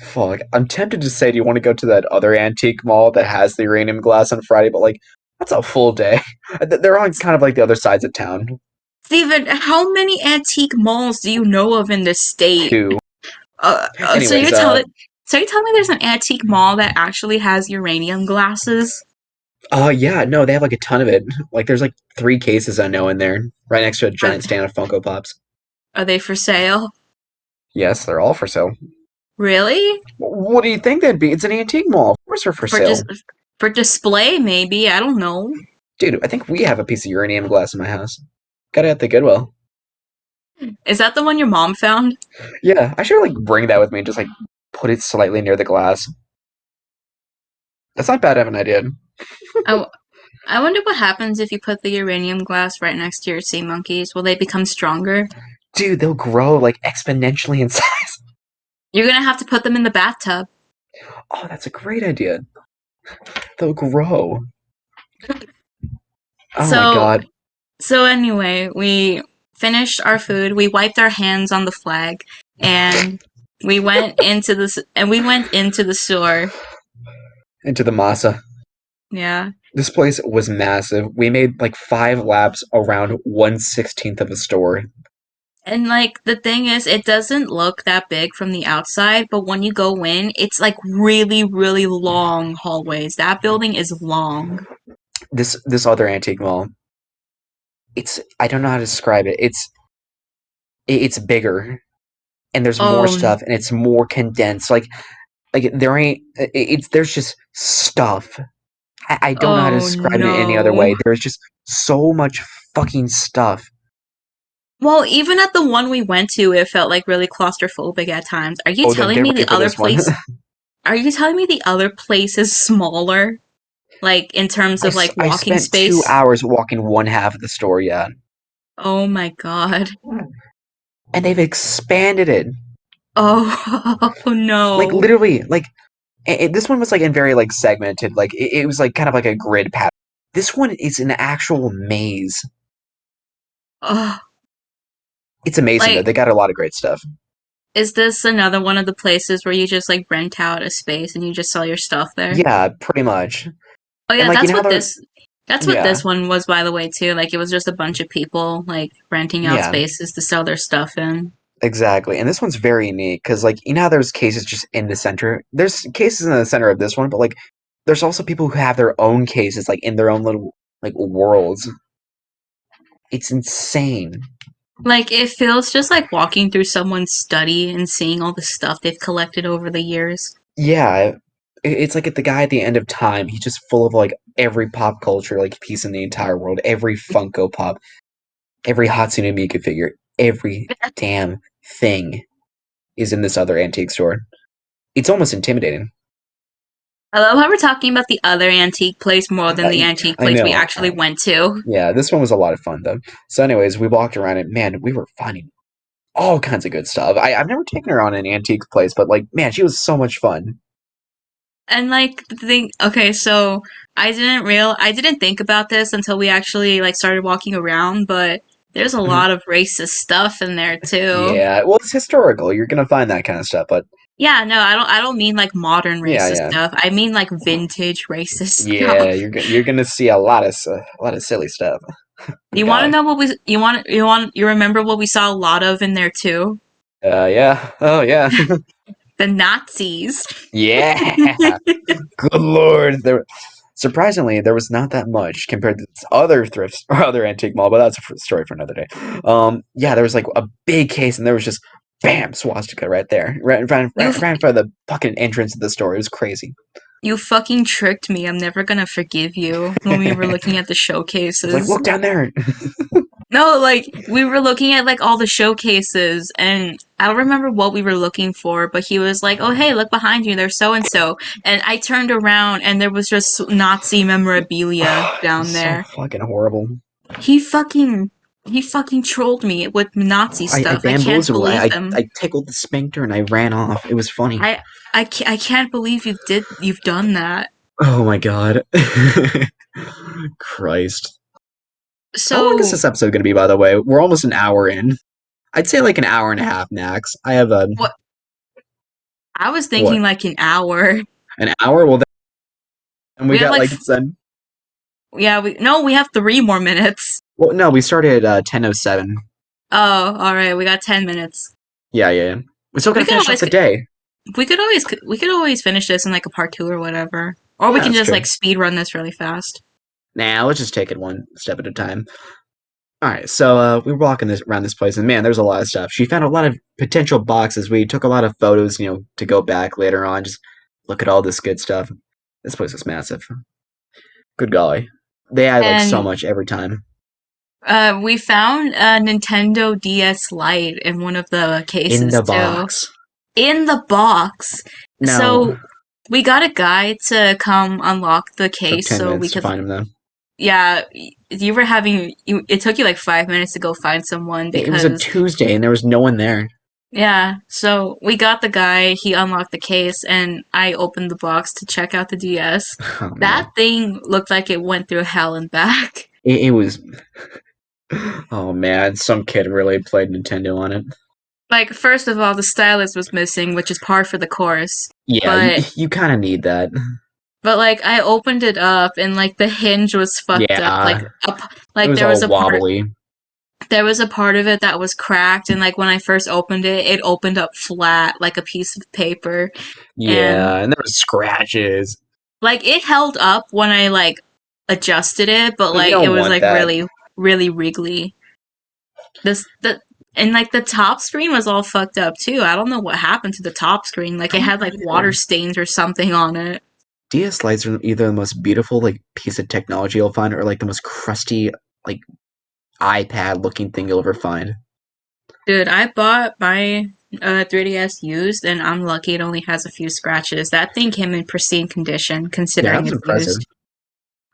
[SPEAKER 1] Fuck. I'm tempted to say, do you want to go to that other antique mall that has the uranium glass on Friday? But like, that's a full day. They're on kind of like the other sides of town.
[SPEAKER 2] Steven, how many antique malls do you know of in this state?
[SPEAKER 1] Too.
[SPEAKER 2] So
[SPEAKER 1] Anyways,
[SPEAKER 2] you're telling me there's an antique mall that actually has uranium glasses?
[SPEAKER 1] Yeah, no, they have like a ton of it. Like there's like three cases I know in there, right next to a
[SPEAKER 2] Are
[SPEAKER 1] giant stand of Funko Pops.
[SPEAKER 2] are they for sale?
[SPEAKER 1] Yes, they're all for sale.
[SPEAKER 2] Really?
[SPEAKER 1] What do you think they'd be? It's an antique mall. Of course they're for
[SPEAKER 2] For just
[SPEAKER 1] sale.
[SPEAKER 2] for display, maybe. I don't know.
[SPEAKER 1] Dude, I think we have a piece of uranium glass in my house. Got it at the Goodwill.
[SPEAKER 2] Is that the one your mom found?
[SPEAKER 1] Yeah, I should like bring that with me. Just like put it slightly near the glass. That's not bad of an idea.
[SPEAKER 2] I, w- I wonder what happens if you put the uranium glass right next to your sea monkeys. Will they become stronger?
[SPEAKER 1] Dude, they'll grow like exponentially in size.
[SPEAKER 2] You're gonna have to put them in the bathtub.
[SPEAKER 1] Oh, that's a great idea. They'll grow. Oh my
[SPEAKER 2] So
[SPEAKER 1] god.
[SPEAKER 2] so anyway, we finished our food. We wiped our hands on the flag, and we went into the store.
[SPEAKER 1] Into the masa.
[SPEAKER 2] Yeah.
[SPEAKER 1] This place was massive. We made like 5 laps around 1/16 of a store.
[SPEAKER 2] And like the thing is, it doesn't look that big from the outside, but when you go in, it's like really, really long hallways. That building is long.
[SPEAKER 1] This other antique mall, it's I don't know how to describe it. It's bigger and there's more
[SPEAKER 2] Oh,
[SPEAKER 1] stuff and it's more condensed. Like there ain't it's there's just stuff. I don't know how to
[SPEAKER 2] oh
[SPEAKER 1] describe it in any other
[SPEAKER 2] no.
[SPEAKER 1] way. There's just so much fucking stuff.
[SPEAKER 2] Well, even at the one we went to, it felt like really claustrophobic at times. Are you
[SPEAKER 1] Oh, then
[SPEAKER 2] telling
[SPEAKER 1] get
[SPEAKER 2] me
[SPEAKER 1] ready
[SPEAKER 2] the
[SPEAKER 1] for
[SPEAKER 2] other
[SPEAKER 1] this one.
[SPEAKER 2] place? Are you telling me the other place is smaller? Like in terms of like
[SPEAKER 1] I
[SPEAKER 2] walking
[SPEAKER 1] spent 2
[SPEAKER 2] space?
[SPEAKER 1] hours walking one half of the store, yeah.
[SPEAKER 2] Oh my god.
[SPEAKER 1] And they've expanded it.
[SPEAKER 2] Oh
[SPEAKER 1] Like
[SPEAKER 2] no.
[SPEAKER 1] literally, like this one was like in very like segmented, like it was like kind of like a grid pattern. This one is an actual maze.
[SPEAKER 2] Oh,
[SPEAKER 1] It's amazing though.
[SPEAKER 2] like
[SPEAKER 1] They got a lot of great stuff.
[SPEAKER 2] is this another one of the places where you just like rent out a space and you just sell your stuff there?
[SPEAKER 1] Yeah, pretty much.
[SPEAKER 2] Oh
[SPEAKER 1] And
[SPEAKER 2] yeah,
[SPEAKER 1] like you know how they're
[SPEAKER 2] that's what
[SPEAKER 1] yeah,
[SPEAKER 2] this one was by the way too. Like it was just a bunch of people like renting out
[SPEAKER 1] yeah,
[SPEAKER 2] spaces to sell their stuff in.
[SPEAKER 1] exactly. And this one's very neat because like you know how there's cases just in the center. There's cases in the center of this one, but like there's also people who have their own cases like in their own little like worlds. It's insane.
[SPEAKER 2] Like it feels just like walking through someone's study and seeing all the stuff they've collected over the years.
[SPEAKER 1] Yeah, it's like at the guy at the end of time. He's just full of like every pop culture like piece in the entire world, every Funko Pop, every Hatsune Miku figure, every damn thing is in this other antique store. It's almost intimidating.
[SPEAKER 2] I love how we're talking about the other antique place more than the
[SPEAKER 1] I,
[SPEAKER 2] antique
[SPEAKER 1] I
[SPEAKER 2] place we
[SPEAKER 1] know.
[SPEAKER 2] actually went to.
[SPEAKER 1] Yeah, this one was a lot of fun though. So, anyways, we walked around and man, we were finding all kinds of good stuff. I've never taken her on an antique place, but like, man, she was so much fun.
[SPEAKER 2] And like the thing, okay, so I didn't think about this until we actually like started walking around, but there's a lot of racist stuff in there too.
[SPEAKER 1] Yeah, well, it's historical. You're gonna find that kind of stuff, but
[SPEAKER 2] Yeah, no, I don't mean like modern
[SPEAKER 1] yeah,
[SPEAKER 2] racist
[SPEAKER 1] yeah.
[SPEAKER 2] stuff. I mean like vintage racist
[SPEAKER 1] Yeah,
[SPEAKER 2] stuff.
[SPEAKER 1] you're gonna see a lot of silly stuff.
[SPEAKER 2] You want to
[SPEAKER 1] God.
[SPEAKER 2] know what you remember what we saw a lot of in there too?
[SPEAKER 1] Yeah. Oh yeah.
[SPEAKER 2] The Nazis.
[SPEAKER 1] Yeah. Good lord. Surprisingly, there was not that much compared to this other thrift or other antique mall, but that's a story for another day. Yeah, there was like a big case, and there was just bam swastika right there,
[SPEAKER 2] You
[SPEAKER 1] right in front of the fucking entrance of the store. It was crazy.
[SPEAKER 2] you fucking tricked me. I'm never gonna forgive you when we were
[SPEAKER 1] I
[SPEAKER 2] looking at the
[SPEAKER 1] was like,
[SPEAKER 2] showcases.
[SPEAKER 1] look down there.
[SPEAKER 2] No, like we were looking at like all the showcases and I don't remember what we were looking for, but he was like, "Oh, hey, look behind you. There's so and so." And I turned around and there was just Nazi memorabilia down
[SPEAKER 1] So
[SPEAKER 2] there.
[SPEAKER 1] fucking horrible.
[SPEAKER 2] He fucking he fucking trolled me with Nazi
[SPEAKER 1] I
[SPEAKER 2] stuff. I can't
[SPEAKER 1] bamboozled.
[SPEAKER 2] believe him.
[SPEAKER 1] I tickled the sphincter and I ran off. It was funny.
[SPEAKER 2] I I can't believe you've done that.
[SPEAKER 1] Oh my god. Christ. How long is
[SPEAKER 2] So
[SPEAKER 1] this episode going to be, by the way? We're almost an hour in. I'd say like an hour and a half max. I have a.
[SPEAKER 2] what I was
[SPEAKER 1] What?
[SPEAKER 2] thinking like an hour.
[SPEAKER 1] An hour? Well, then we
[SPEAKER 2] We have
[SPEAKER 1] got
[SPEAKER 2] like
[SPEAKER 1] like. Then.
[SPEAKER 2] yeah, we no, we have 3 more minutes.
[SPEAKER 1] Well, no, we started at 10:07.
[SPEAKER 2] Oh, all right. We got 10 minutes.
[SPEAKER 1] Yeah, yeah, yeah. We still got
[SPEAKER 2] We
[SPEAKER 1] to
[SPEAKER 2] could
[SPEAKER 1] finish up
[SPEAKER 2] always
[SPEAKER 1] the day.
[SPEAKER 2] we could always finish this in like a part two or whatever. Or we
[SPEAKER 1] Yeah,
[SPEAKER 2] can
[SPEAKER 1] that's
[SPEAKER 2] just
[SPEAKER 1] true.
[SPEAKER 2] like speed run this really fast.
[SPEAKER 1] Nah, let's just take it one step at a time. All right, so we were walking this around this place, and man, there's a lot of stuff. She found a lot of potential boxes. We took a lot of photos, to go back later on. Just look at all this good stuff. This place is massive. Good golly, they add like so
[SPEAKER 2] And
[SPEAKER 1] much every time
[SPEAKER 2] we found a Nintendo DS Lite in one of the
[SPEAKER 1] in
[SPEAKER 2] cases
[SPEAKER 1] the
[SPEAKER 2] too.
[SPEAKER 1] box.
[SPEAKER 2] In the box.
[SPEAKER 1] Now,
[SPEAKER 2] So we got a guy to come unlock the
[SPEAKER 1] took
[SPEAKER 2] case
[SPEAKER 1] 10
[SPEAKER 2] so we
[SPEAKER 1] minutes to
[SPEAKER 2] could.
[SPEAKER 1] find them though.
[SPEAKER 2] Yeah, you were having. It took you like 5 minutes to go find someone
[SPEAKER 1] It was a
[SPEAKER 2] because.
[SPEAKER 1] Tuesday, and there was no one there.
[SPEAKER 2] Yeah, so we got the guy, he unlocked the case, and I opened the box to check out the DS.
[SPEAKER 1] Oh
[SPEAKER 2] That
[SPEAKER 1] man,
[SPEAKER 2] thing looked like it went through hell and back.
[SPEAKER 1] it was. Oh man, some kid really played Nintendo on it.
[SPEAKER 2] Like, first of all, the stylus was missing, which is par for the course.
[SPEAKER 1] Yeah, you,
[SPEAKER 2] But
[SPEAKER 1] you kind of need that.
[SPEAKER 2] like I opened it up and like the hinge was fucked up.
[SPEAKER 1] Yeah, it
[SPEAKER 2] Like
[SPEAKER 1] was all wobbly.
[SPEAKER 2] there was a part of it that was cracked, and like when I first opened it, it opened up flat like a piece of paper. And
[SPEAKER 1] Yeah, and there was scratches.
[SPEAKER 2] like it held up when I like adjusted it, but
[SPEAKER 1] You
[SPEAKER 2] like it
[SPEAKER 1] don't
[SPEAKER 2] was
[SPEAKER 1] want
[SPEAKER 2] like
[SPEAKER 1] that.
[SPEAKER 2] really wriggly. This the And like the top screen was all fucked up too. I don't know what happened to the top screen. Like
[SPEAKER 1] I
[SPEAKER 2] it
[SPEAKER 1] don't
[SPEAKER 2] had
[SPEAKER 1] know
[SPEAKER 2] like
[SPEAKER 1] either.
[SPEAKER 2] water stains or something on it.
[SPEAKER 1] DS Lites are either the most beautiful like piece of technology you'll find, or like the most crusty like iPad looking thing you'll ever find.
[SPEAKER 2] Dude, I bought my 3DS used, and I'm lucky it only has a few scratches. That thing came in pristine condition,
[SPEAKER 1] Yeah, that
[SPEAKER 2] considering
[SPEAKER 1] was
[SPEAKER 2] it's
[SPEAKER 1] impressive.
[SPEAKER 2] used.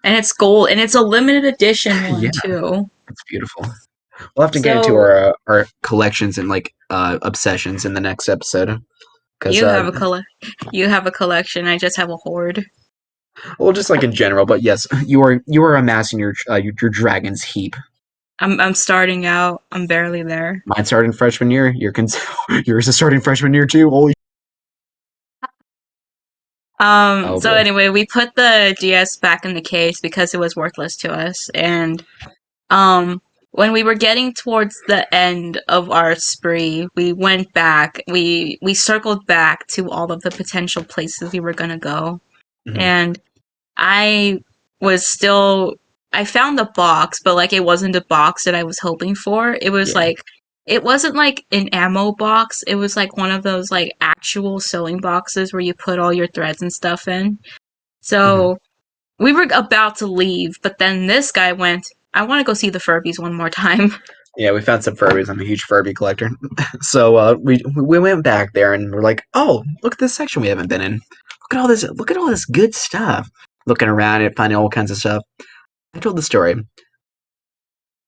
[SPEAKER 2] And it's gold, and it's a limited edition one
[SPEAKER 1] Yeah,
[SPEAKER 2] too.
[SPEAKER 1] it's beautiful. We'll have to get into
[SPEAKER 2] So
[SPEAKER 1] our collections and like obsessions in the next episode because
[SPEAKER 2] you have a you have a collection. I just have a hoard.
[SPEAKER 1] well, just like in general. But yes, you are amassing your dragon's heap.
[SPEAKER 2] I'm starting out. I'm barely there.
[SPEAKER 1] Mine started in freshman year. Yours is starting freshman year too. Holy. Oh
[SPEAKER 2] So
[SPEAKER 1] boy.
[SPEAKER 2] anyway, we put the DS back in the case because it was worthless to us. And when we were getting towards the end of our spree, we went back. We circled back to all of the potential places we were gonna go.
[SPEAKER 1] Mhm.
[SPEAKER 2] And I was still I found the box, but like it wasn't a box that I was hoping for.
[SPEAKER 1] Yeah.
[SPEAKER 2] It wasn't like an ammo box. It was like one of those like actual sewing boxes where you put all your threads and stuff in.
[SPEAKER 1] Mhm.
[SPEAKER 2] So we were about to leave, but then this guy went, I want to go see the Furbies one more time.
[SPEAKER 1] Yeah, we found some Furbies. I'm a huge Furby collector. So we went back there and we're like, oh, look at this section we haven't been in. Look at all this. Look at all this good stuff. Looking around and finding all kinds of stuff. I told the story.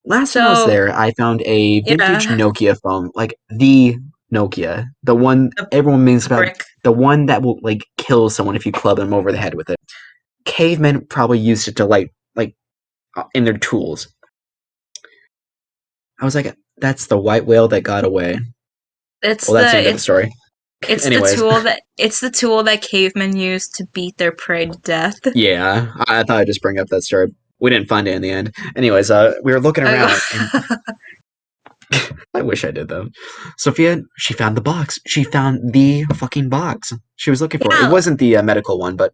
[SPEAKER 1] Last time I was
[SPEAKER 2] So,
[SPEAKER 1] there, I found a vintage
[SPEAKER 2] yeah,
[SPEAKER 1] Nokia phone, like the Nokia, the one
[SPEAKER 2] the,
[SPEAKER 1] everyone means
[SPEAKER 2] the
[SPEAKER 1] about,
[SPEAKER 2] brick.
[SPEAKER 1] the one that will like kill someone if you club them over the head with it. Cavemen probably used it to like in their tools. I was like, that's the white whale that got away.
[SPEAKER 2] It's
[SPEAKER 1] Well, that's the
[SPEAKER 2] the
[SPEAKER 1] end of the story. Anyways,
[SPEAKER 2] it's the tool that cavemen used to beat their prey to death.
[SPEAKER 1] yeah, I thought I'd just bring up that story. We didn't find it in the end. Anyways, we were looking around, and I wish I did though. Sophia, she found the box. She found the fucking box. She was looking for it. It
[SPEAKER 2] Yeah,
[SPEAKER 1] wasn't the medical one, but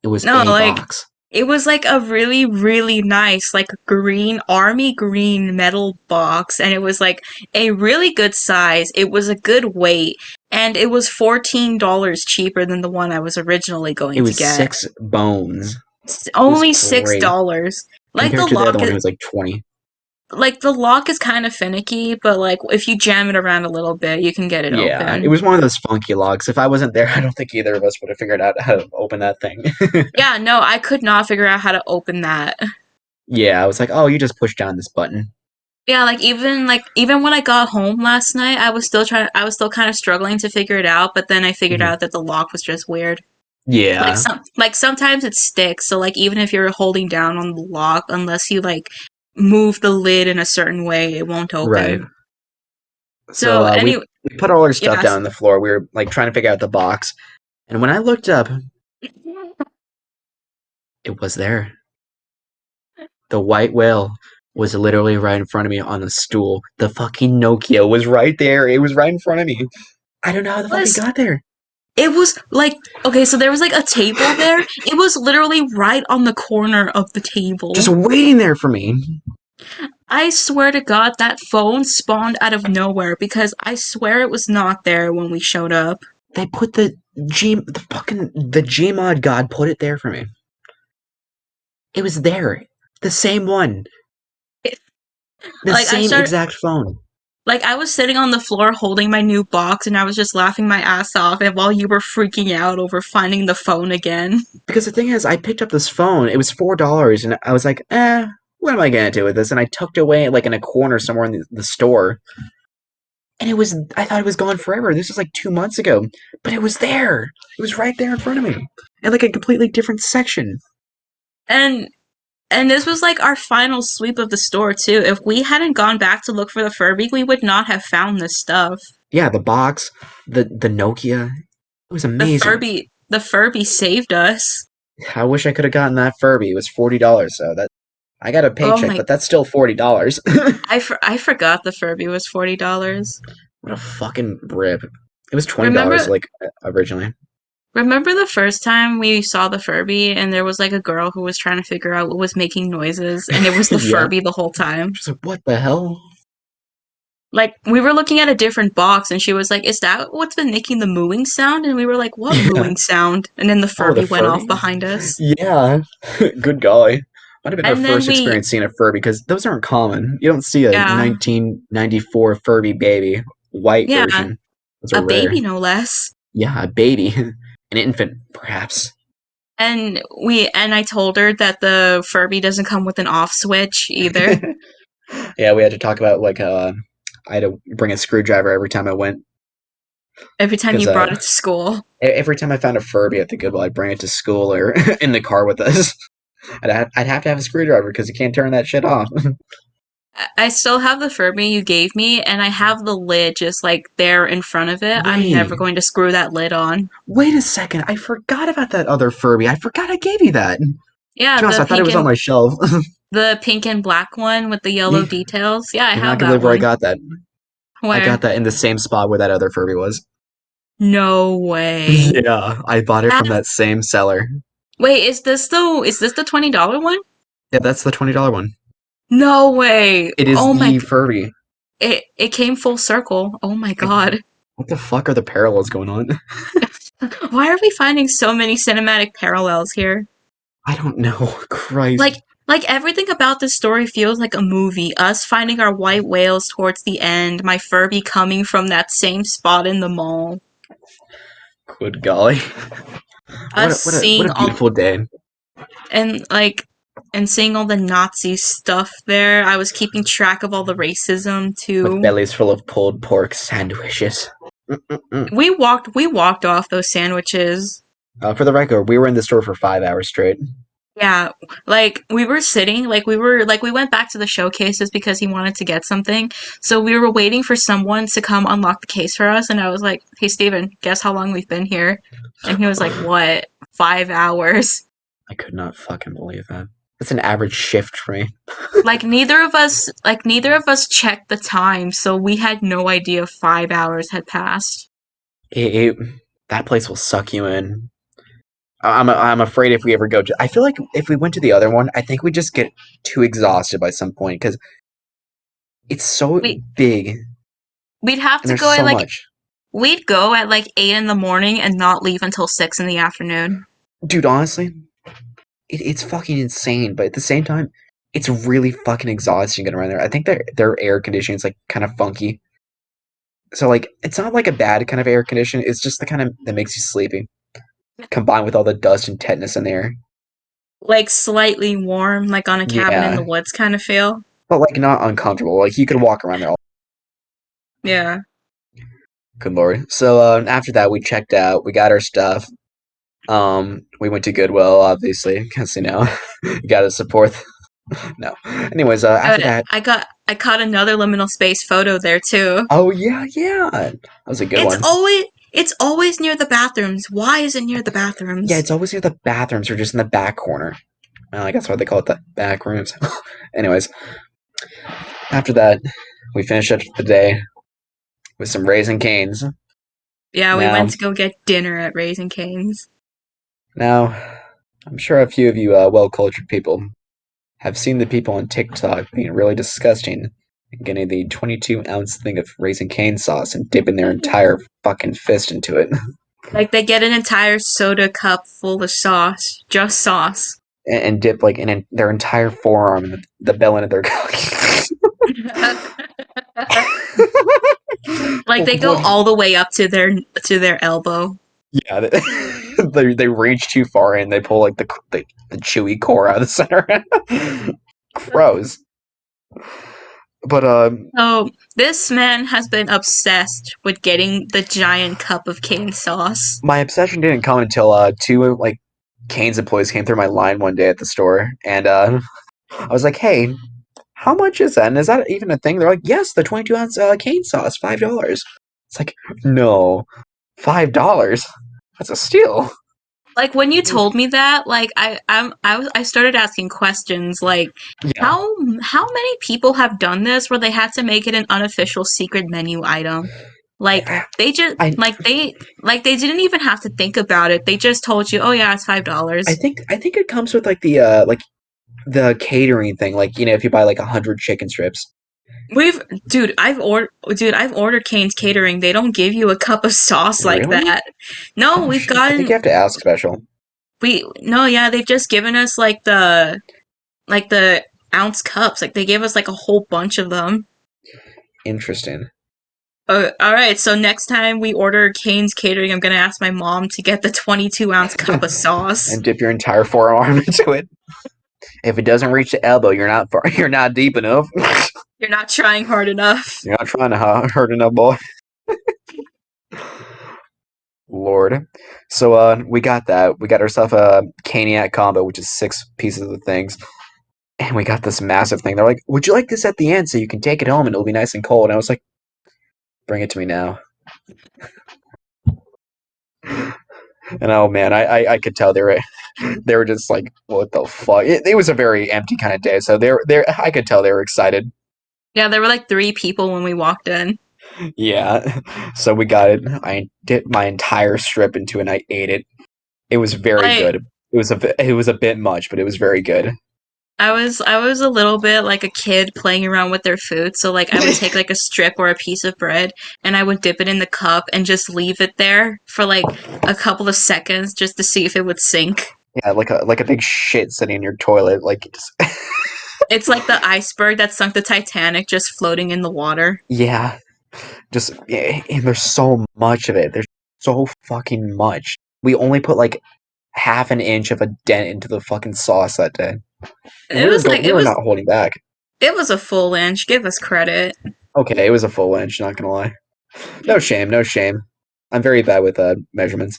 [SPEAKER 1] it was
[SPEAKER 2] no,
[SPEAKER 1] a
[SPEAKER 2] like
[SPEAKER 1] box.
[SPEAKER 2] it was like a really nice like green army green metal box, and it was like a really good size. It was a good weight, and it was $14 cheaper than the one I was originally
[SPEAKER 1] It
[SPEAKER 2] going to
[SPEAKER 1] was
[SPEAKER 2] get.
[SPEAKER 1] 6 bones. It was
[SPEAKER 2] Only
[SPEAKER 1] great
[SPEAKER 2] $6. Like
[SPEAKER 1] compared to the other one who was like 20.
[SPEAKER 2] the lock is kind of finicky, but like if you jam it around a little bit, you can get it
[SPEAKER 1] Yeah, it
[SPEAKER 2] open.
[SPEAKER 1] was one of those funky locks. If I wasn't there, I don't think either of us would have figured out how to open that thing.
[SPEAKER 2] Yeah, no, I could not figure out how to open that.
[SPEAKER 1] Yeah, I was like, oh, you just push down this button.
[SPEAKER 2] Yeah, like even when I got home last night, I was still kind of struggling to figure it out, but then I figured
[SPEAKER 1] Mhm.
[SPEAKER 2] out that the lock was just weird.
[SPEAKER 1] Yeah,
[SPEAKER 2] Like sometimes it sticks, so like even if you're holding down on the lock, unless you like move the lid in a certain way, it won't
[SPEAKER 1] right.
[SPEAKER 2] open.
[SPEAKER 1] So
[SPEAKER 2] So anyway,
[SPEAKER 1] we put all our stuff down
[SPEAKER 2] yes.
[SPEAKER 1] on the floor. We were like trying to figure out the box, and when I looked up, it was there. The white whale was literally right in front of me on the stool. The fucking Nokia was right there. It was right in front of me. I don't know how the fuck it
[SPEAKER 2] Was
[SPEAKER 1] got there.
[SPEAKER 2] It was like, okay, so there was like a table there. It was literally right on the corner of the
[SPEAKER 1] Just
[SPEAKER 2] table.
[SPEAKER 1] waiting there for me.
[SPEAKER 2] I swear to God, that phone spawned out of nowhere because I swear it was not there when we showed up.
[SPEAKER 1] They put the Gmod god put it there for me. It was there. The same one. The
[SPEAKER 2] Like I
[SPEAKER 1] same
[SPEAKER 2] started,
[SPEAKER 1] exact phone.
[SPEAKER 2] like I was sitting on the floor holding my new box and I was just laughing my ass off and while you were freaking out over finding the phone again.
[SPEAKER 1] Because the thing is, I picked up this phone. It was $4, and I was like, what am I gonna do with this? And I tucked it away like in a corner somewhere in the store. And I thought it was gone forever. This was like 2 months ago, but it was there. It was right there in front of me, in like a completely different section.
[SPEAKER 2] And and this was like our final sweep of the store too. If we hadn't gone back to look for the Furby, we would not have found this stuff.
[SPEAKER 1] Yeah, the box, the Nokia. It was amazing.
[SPEAKER 2] The Furby saved us.
[SPEAKER 1] I wish I could have gotten that Furby. It was $40, so that I got a
[SPEAKER 2] Oh
[SPEAKER 1] paycheck,
[SPEAKER 2] my,
[SPEAKER 1] but that's still $40.
[SPEAKER 2] I forgot the Furby was $40.
[SPEAKER 1] What a fucking rip! It was $20
[SPEAKER 2] Remember
[SPEAKER 1] like originally.
[SPEAKER 2] remember the first time we saw the Furby and there was like a girl who was trying to figure out what was making noises and it was the
[SPEAKER 1] Yeah.
[SPEAKER 2] Furby the whole time.
[SPEAKER 1] She's like, what the hell?
[SPEAKER 2] Like we were looking at a different box and she was like, "Is that what's been making the mooing sound?" And we were like, "What
[SPEAKER 1] Yeah.
[SPEAKER 2] mooing sound?" And then the
[SPEAKER 1] Oh, the
[SPEAKER 2] Furby went off
[SPEAKER 1] Furby?
[SPEAKER 2] behind us.
[SPEAKER 1] Yeah. Good golly. Might have been our
[SPEAKER 2] And then
[SPEAKER 1] first
[SPEAKER 2] we
[SPEAKER 1] experience seeing a Furby because those aren't common. You don't see a
[SPEAKER 2] yeah,
[SPEAKER 1] 1994 Furby baby, white
[SPEAKER 2] yeah,
[SPEAKER 1] version. Those are
[SPEAKER 2] a
[SPEAKER 1] rare.
[SPEAKER 2] baby no less.
[SPEAKER 1] Yeah, a baby. An infant, perhaps.
[SPEAKER 2] And I told her that the Furby doesn't come with an off switch either.
[SPEAKER 1] Yeah, we had to talk about like I had to bring a screwdriver every time I went
[SPEAKER 2] Every time
[SPEAKER 1] because
[SPEAKER 2] you brought it to school.
[SPEAKER 1] every time I found a Furby at the Goodwill, I'd bring it to school or in the car with us. I'd have to have a screwdriver because you can't turn that shit off.
[SPEAKER 2] I still have the Furby you gave me, and I have the lid just like there in front of it. I'm
[SPEAKER 1] Wait,
[SPEAKER 2] never going to screw that lid on.
[SPEAKER 1] wait a second. I forgot about that other Furby. I forgot I gave you that. To
[SPEAKER 2] Yeah,
[SPEAKER 1] be honest, I thought it was on my shelf.
[SPEAKER 2] the pink and black one with the yellow
[SPEAKER 1] Yeah,
[SPEAKER 2] details. Yeah, I
[SPEAKER 1] you're not
[SPEAKER 2] have
[SPEAKER 1] gonna
[SPEAKER 2] that
[SPEAKER 1] believe where I
[SPEAKER 2] one.
[SPEAKER 1] got that. I
[SPEAKER 2] Where?
[SPEAKER 1] got that in the same spot where that other Furby was.
[SPEAKER 2] No way.
[SPEAKER 1] Yeah, I bought it
[SPEAKER 2] That
[SPEAKER 1] from that same seller.
[SPEAKER 2] wait, is this the $20 one?
[SPEAKER 1] Yeah, that's the $20 one.
[SPEAKER 2] No way.
[SPEAKER 1] It is
[SPEAKER 2] Oh my
[SPEAKER 1] the Furby.
[SPEAKER 2] it came full circle. Oh my god.
[SPEAKER 1] What the fuck are the parallels going on?
[SPEAKER 2] Why are we finding so many cinematic parallels here?
[SPEAKER 1] I don't know. Christ.
[SPEAKER 2] Like everything about this story feels like a movie. Us finding our white whales towards the end, my Furby coming from that same spot in the mall.
[SPEAKER 1] Good golly.
[SPEAKER 2] Us
[SPEAKER 1] What
[SPEAKER 2] seeing
[SPEAKER 1] a
[SPEAKER 2] all
[SPEAKER 1] beautiful day.
[SPEAKER 2] and like and seeing all the Nazi stuff there. I was keeping track of all the racism
[SPEAKER 1] With
[SPEAKER 2] too.
[SPEAKER 1] bellies full of pulled pork sandwiches. Mm-mm-mm.
[SPEAKER 2] We walked off those sandwiches.
[SPEAKER 1] For the record, we were in the store for 5 hours straight.
[SPEAKER 2] Yeah, like we were sitting, like we went back to the showcases because he wanted to get something. So we were waiting for someone to come unlock the case for us, and I was like, "Hey, Steven, guess how long we've been here?" And he was like, "What? 5 hours?"
[SPEAKER 1] I could not fucking believe that. That's an average shift for me.
[SPEAKER 2] Neither of us checked the time, so we had no idea 5 hours had passed.
[SPEAKER 1] It, that place will suck you in. I'm afraid if we ever go to. I feel like if we went to the other one, I think we just get too exhausted by some point because it's so
[SPEAKER 2] We
[SPEAKER 1] big
[SPEAKER 2] we'd have
[SPEAKER 1] and
[SPEAKER 2] to
[SPEAKER 1] there's
[SPEAKER 2] go at
[SPEAKER 1] so
[SPEAKER 2] like
[SPEAKER 1] much.
[SPEAKER 2] we'd go at like 8 in the morning and not leave until 6 in the afternoon.
[SPEAKER 1] Dude, honestly, it's fucking insane, but at the same time, it's really fucking exhausting getting around there. I think their air conditioning is like kind of funky. So like it's not like a bad kind of air condition, it's just the kind of that makes you sleepy. Combined with all the dust and tetanus in the air.
[SPEAKER 2] Like slightly warm, like on a cabin in the
[SPEAKER 1] Yeah.
[SPEAKER 2] woods kind of feel.
[SPEAKER 1] But like not uncomfortable. Like you could walk around there all
[SPEAKER 2] Yeah.
[SPEAKER 1] good lord. So after that we checked out, we got our stuff. We went to Goodwill, obviously, because you gotta support no. Anyways, after that
[SPEAKER 2] I caught another liminal space photo there too.
[SPEAKER 1] oh yeah. That was a good
[SPEAKER 2] It's
[SPEAKER 1] one.
[SPEAKER 2] always it's always near the bathrooms. Why is it near the
[SPEAKER 1] Yeah,
[SPEAKER 2] bathrooms?
[SPEAKER 1] it's always near the bathrooms or just in the back corner. I guess why they call it the back rooms. Anyways, after that, we finished up the day with some Raisin Canes.
[SPEAKER 2] Yeah, we
[SPEAKER 1] Now,
[SPEAKER 2] went to go get dinner at Raising Cane's.
[SPEAKER 1] now, I'm sure a few of you well-cultured people have seen the people on TikTok being really disgusting and getting the 22-ounce thing of Raising Cane sauce and dipping their entire fucking fist into it.
[SPEAKER 2] Like they get an entire soda cup full of sauce, just sauce.
[SPEAKER 1] And dip like their entire forearm in the belly of their cock.
[SPEAKER 2] Like they go
[SPEAKER 1] What?
[SPEAKER 2] all the way up to their elbow.
[SPEAKER 1] Yeah, they reach too far and they pull like the chewy core out of the center. Gross. But
[SPEAKER 2] So this man has been obsessed with getting the giant cup of cane sauce.
[SPEAKER 1] my obsession didn't come until two like Cane's employees came through my line one day at the store, and I was like, "Hey, how much is that? And is that even a thing?" They're like, "Yes, the 22-ounce cane sauce, $5." It's like, no, $5. That's a steal.
[SPEAKER 2] Like when you told me that, like I started asking questions like
[SPEAKER 1] Yeah,
[SPEAKER 2] how many people have done this where they had to make it an unofficial secret menu item? Like they just
[SPEAKER 1] I
[SPEAKER 2] like they didn't even have to think about it. They just told you, "Oh yeah, it's $5."
[SPEAKER 1] I think it comes with like the catering thing. Like if you buy like 100 chicken strips.
[SPEAKER 2] We've I've ordered Kane's Catering. They don't give you a cup of sauce like
[SPEAKER 1] Really?
[SPEAKER 2] that. No,
[SPEAKER 1] Oh
[SPEAKER 2] we've
[SPEAKER 1] shit! I think you
[SPEAKER 2] gotten
[SPEAKER 1] have to ask special.
[SPEAKER 2] we no, yeah, they've just given us like the ounce cups. Like they gave us like a whole bunch of them.
[SPEAKER 1] Interesting.
[SPEAKER 2] All right, so next time we order Kane's Catering, I'm gonna ask my mom to get the 22-ounce cup of sauce.
[SPEAKER 1] And dip your entire forearm into it. If it doesn't reach the elbow, you're not far. You're not deep enough.
[SPEAKER 2] You're not trying hard enough.
[SPEAKER 1] You're not trying to hurt enough, boy. Lord. So we got that. We got ourselves a Caniac combo, which is 6 pieces of the things. And we got this massive thing. They're like, "Would you like this at the end so you can take it home and it'll be nice and cold?" And I was like, "Bring it to me now." And oh man, I could tell they were just like, "What the fuck?" It was a very empty kind of day, so they I could tell they were excited.
[SPEAKER 2] Yeah, there were like 3 people when we walked in.
[SPEAKER 1] Yeah. So we got it. I dipped my entire strip into it and I ate it. It was very
[SPEAKER 2] Like
[SPEAKER 1] good. It was a bit much, but it was very good.
[SPEAKER 2] I was a little bit like a kid playing around with their food. So like I would take like a strip or a piece of bread and I would dip it in the cup and just leave it there for like a couple of seconds just to see if it would sink.
[SPEAKER 1] Yeah, like a big shit sitting in your toilet. Like just,
[SPEAKER 2] It's like the iceberg that sunk the Titanic just floating in the water.
[SPEAKER 1] yeah, just yeah, and there's so much of it. There's so fucking much. We only put like half an inch of a dent into the fucking sauce that day, and
[SPEAKER 2] It was like
[SPEAKER 1] we were not holding back.
[SPEAKER 2] it was a full inch. Give us credit.
[SPEAKER 1] Okay, it was a full inch. Not gonna lie. No shame, no shame. I'm very bad with measurements,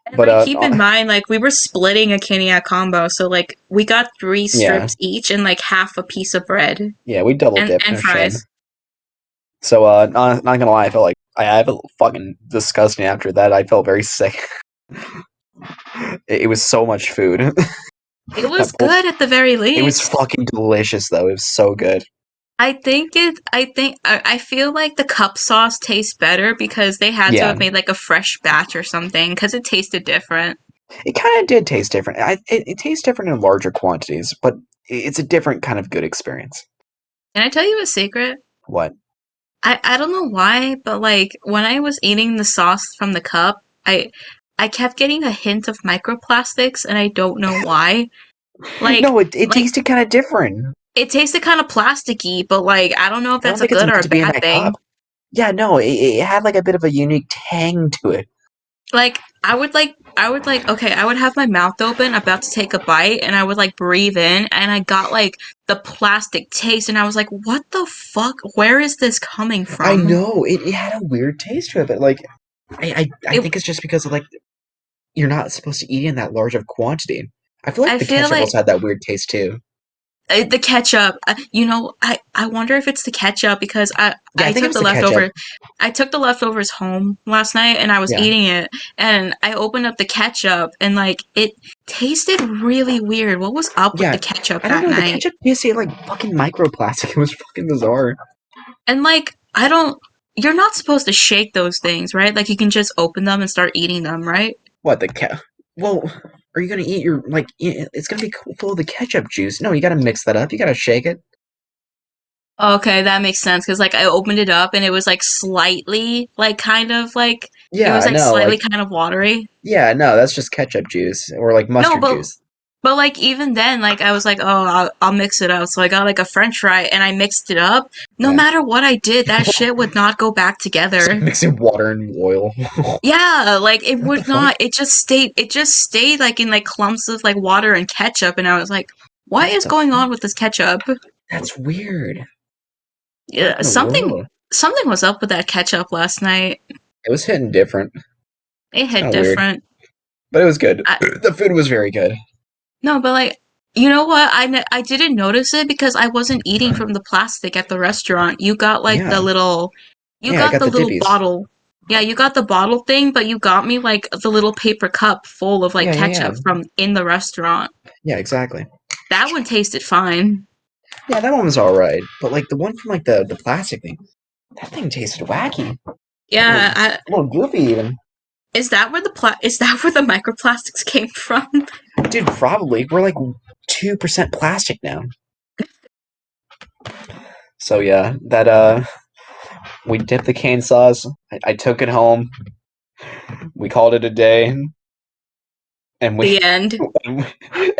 [SPEAKER 2] And
[SPEAKER 1] but
[SPEAKER 2] like keep in mind, like we were splitting a Kenya combo, so like we got 3 strips
[SPEAKER 1] yeah,
[SPEAKER 2] each and like half a piece of bread
[SPEAKER 1] yeah, we double dipped.
[SPEAKER 2] and
[SPEAKER 1] No shame.
[SPEAKER 2] fries.
[SPEAKER 1] So not gonna lie, I felt like I felt fucking disgusting after that. I felt very sick. It was so much food.
[SPEAKER 2] It was
[SPEAKER 1] That pulled.
[SPEAKER 2] good at the very
[SPEAKER 1] It was
[SPEAKER 2] least.
[SPEAKER 1] fucking delicious though. It was so good.
[SPEAKER 2] I feel like the cup sauce tastes better because they had to
[SPEAKER 1] Yeah,
[SPEAKER 2] have made like a fresh batch or something because it tasted different.
[SPEAKER 1] it kind of did taste different. It tastes different in larger quantities, but it's a different kind of good experience.
[SPEAKER 2] Can I tell you a secret?
[SPEAKER 1] What?
[SPEAKER 2] I don't know why, but like when I was eating the sauce from the cup, I kept getting a hint of microplastics and I don't know why.
[SPEAKER 1] No, it
[SPEAKER 2] Like
[SPEAKER 1] tasted kind of different.
[SPEAKER 2] it tasted kind of plasticky, but like I don't know if
[SPEAKER 1] I
[SPEAKER 2] that's
[SPEAKER 1] don't
[SPEAKER 2] a
[SPEAKER 1] think it's
[SPEAKER 2] good or
[SPEAKER 1] meant
[SPEAKER 2] a
[SPEAKER 1] to be in
[SPEAKER 2] bad
[SPEAKER 1] that cup.
[SPEAKER 2] thing.
[SPEAKER 1] Yeah, no, it had like a bit of a unique tang to it.
[SPEAKER 2] Like I would like okay, I would have my mouth open about to take a bite and I would like breathe in and I got like the plastic taste and I was like, "What the fuck? Where is this coming
[SPEAKER 1] I
[SPEAKER 2] from?"
[SPEAKER 1] know it had a weird taste to it, but like I
[SPEAKER 2] It
[SPEAKER 1] think it's just because of like you're not supposed to eat in that large of quantity. I feel like
[SPEAKER 2] I
[SPEAKER 1] the
[SPEAKER 2] feel
[SPEAKER 1] ketchup
[SPEAKER 2] like
[SPEAKER 1] also had that weird taste too.
[SPEAKER 2] the ketchup, you know, I wonder if it's the ketchup because
[SPEAKER 1] Yeah, I
[SPEAKER 2] I
[SPEAKER 1] think it
[SPEAKER 2] took
[SPEAKER 1] was
[SPEAKER 2] the
[SPEAKER 1] the ketchup.
[SPEAKER 2] leftover I took the leftovers home last night and I was
[SPEAKER 1] Yeah.
[SPEAKER 2] eating it and I opened up the ketchup and like it tasted really weird. What was up with
[SPEAKER 1] Yeah.
[SPEAKER 2] the ketchup
[SPEAKER 1] I don't
[SPEAKER 2] that
[SPEAKER 1] know, the
[SPEAKER 2] night?
[SPEAKER 1] ketchup tasted like fucking microplastic. It was fucking bizarre.
[SPEAKER 2] And like I don't you're not supposed to shake those things, right? Like you can just open them and start eating them, right?
[SPEAKER 1] What the Well, are you gonna eat your it's gonna be full of the ketchup juice. No, you gotta mix that up. You gotta shake it.
[SPEAKER 2] Okay, that makes sense because like I opened it up and it was like slightly like kind of like it
[SPEAKER 1] Yeah,
[SPEAKER 2] was
[SPEAKER 1] I
[SPEAKER 2] like
[SPEAKER 1] know.
[SPEAKER 2] slightly
[SPEAKER 1] Like,
[SPEAKER 2] kind of watery.
[SPEAKER 1] yeah, no, that's just ketchup juice or like
[SPEAKER 2] No,
[SPEAKER 1] mustard juice.
[SPEAKER 2] but like even then like I was like, "Oh, I'll mix it up." So I got like a french fry and I mixed it up. No
[SPEAKER 1] Yeah,
[SPEAKER 2] matter what I did, that shit would not go back
[SPEAKER 1] it's like
[SPEAKER 2] together.
[SPEAKER 1] mixing water and oil.
[SPEAKER 2] Yeah, like it
[SPEAKER 1] What the
[SPEAKER 2] would
[SPEAKER 1] fuck?
[SPEAKER 2] not. It just stayed like in like clumps of like water and ketchup and I was like, "What
[SPEAKER 1] What
[SPEAKER 2] is
[SPEAKER 1] the
[SPEAKER 2] going
[SPEAKER 1] fuck?
[SPEAKER 2] on with this ketchup?"
[SPEAKER 1] That's weird. What
[SPEAKER 2] Yeah,
[SPEAKER 1] in the
[SPEAKER 2] something
[SPEAKER 1] world?
[SPEAKER 2] something was up with that ketchup last night.
[SPEAKER 1] It was hitting different.
[SPEAKER 2] It
[SPEAKER 1] It's
[SPEAKER 2] hit
[SPEAKER 1] kind of weird,
[SPEAKER 2] different.
[SPEAKER 1] but it was good.
[SPEAKER 2] I,
[SPEAKER 1] The food was very good.
[SPEAKER 2] no, but like, you know what? I didn't notice it because I wasn't eating from the plastic at the restaurant. You got like
[SPEAKER 1] Yeah,
[SPEAKER 2] you
[SPEAKER 1] yeah, I
[SPEAKER 2] got
[SPEAKER 1] got
[SPEAKER 2] the
[SPEAKER 1] the
[SPEAKER 2] little
[SPEAKER 1] dippies.
[SPEAKER 2] bottle. Yeah, you got the bottle thing, but you got me like the little paper cup full of like
[SPEAKER 1] Yeah, yeah,
[SPEAKER 2] ketchup
[SPEAKER 1] yeah,
[SPEAKER 2] from in the restaurant.
[SPEAKER 1] yeah, exactly.
[SPEAKER 2] That one tasted fine.
[SPEAKER 1] Yeah, that one was all right, but like the one from like the plastic thing, that thing tasted wacky,
[SPEAKER 2] Yeah,
[SPEAKER 1] a little goofy even.
[SPEAKER 2] is that where the microplastics came from?
[SPEAKER 1] Dude, probably we're like 2% plastic now. So yeah, that we dipped the cane sauce. I took it home. We called it a day, and we
[SPEAKER 2] The end.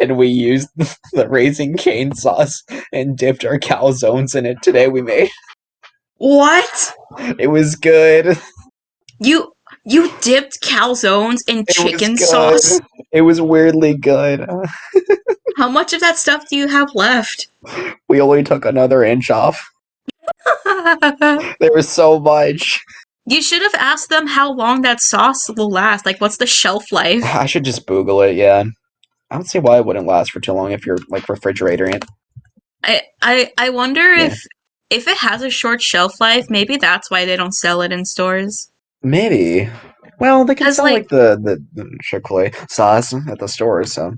[SPEAKER 1] and we used the Raising Cane sauce and dipped our calzones in it today. We made
[SPEAKER 2] What?
[SPEAKER 1] it was good.
[SPEAKER 2] You you dipped calzones in
[SPEAKER 1] It was
[SPEAKER 2] chicken
[SPEAKER 1] good.
[SPEAKER 2] sauce?
[SPEAKER 1] It was weirdly good.
[SPEAKER 2] How much of that stuff do you have left?
[SPEAKER 1] We only took another inch off. There was so much.
[SPEAKER 2] You should have asked them how long that sauce will last. Like, what's the shelf life?
[SPEAKER 1] I should just Google it. Yeah, I don't see why it wouldn't last for too long if you're like refrigerating it.
[SPEAKER 2] I wonder
[SPEAKER 1] Yeah,
[SPEAKER 2] if it has a short shelf life, maybe that's why they don't sell it in stores.
[SPEAKER 1] maybe. Well, they can
[SPEAKER 2] Cause
[SPEAKER 1] sell
[SPEAKER 2] like,
[SPEAKER 1] like the Chick-fil-A sauce at the stores. So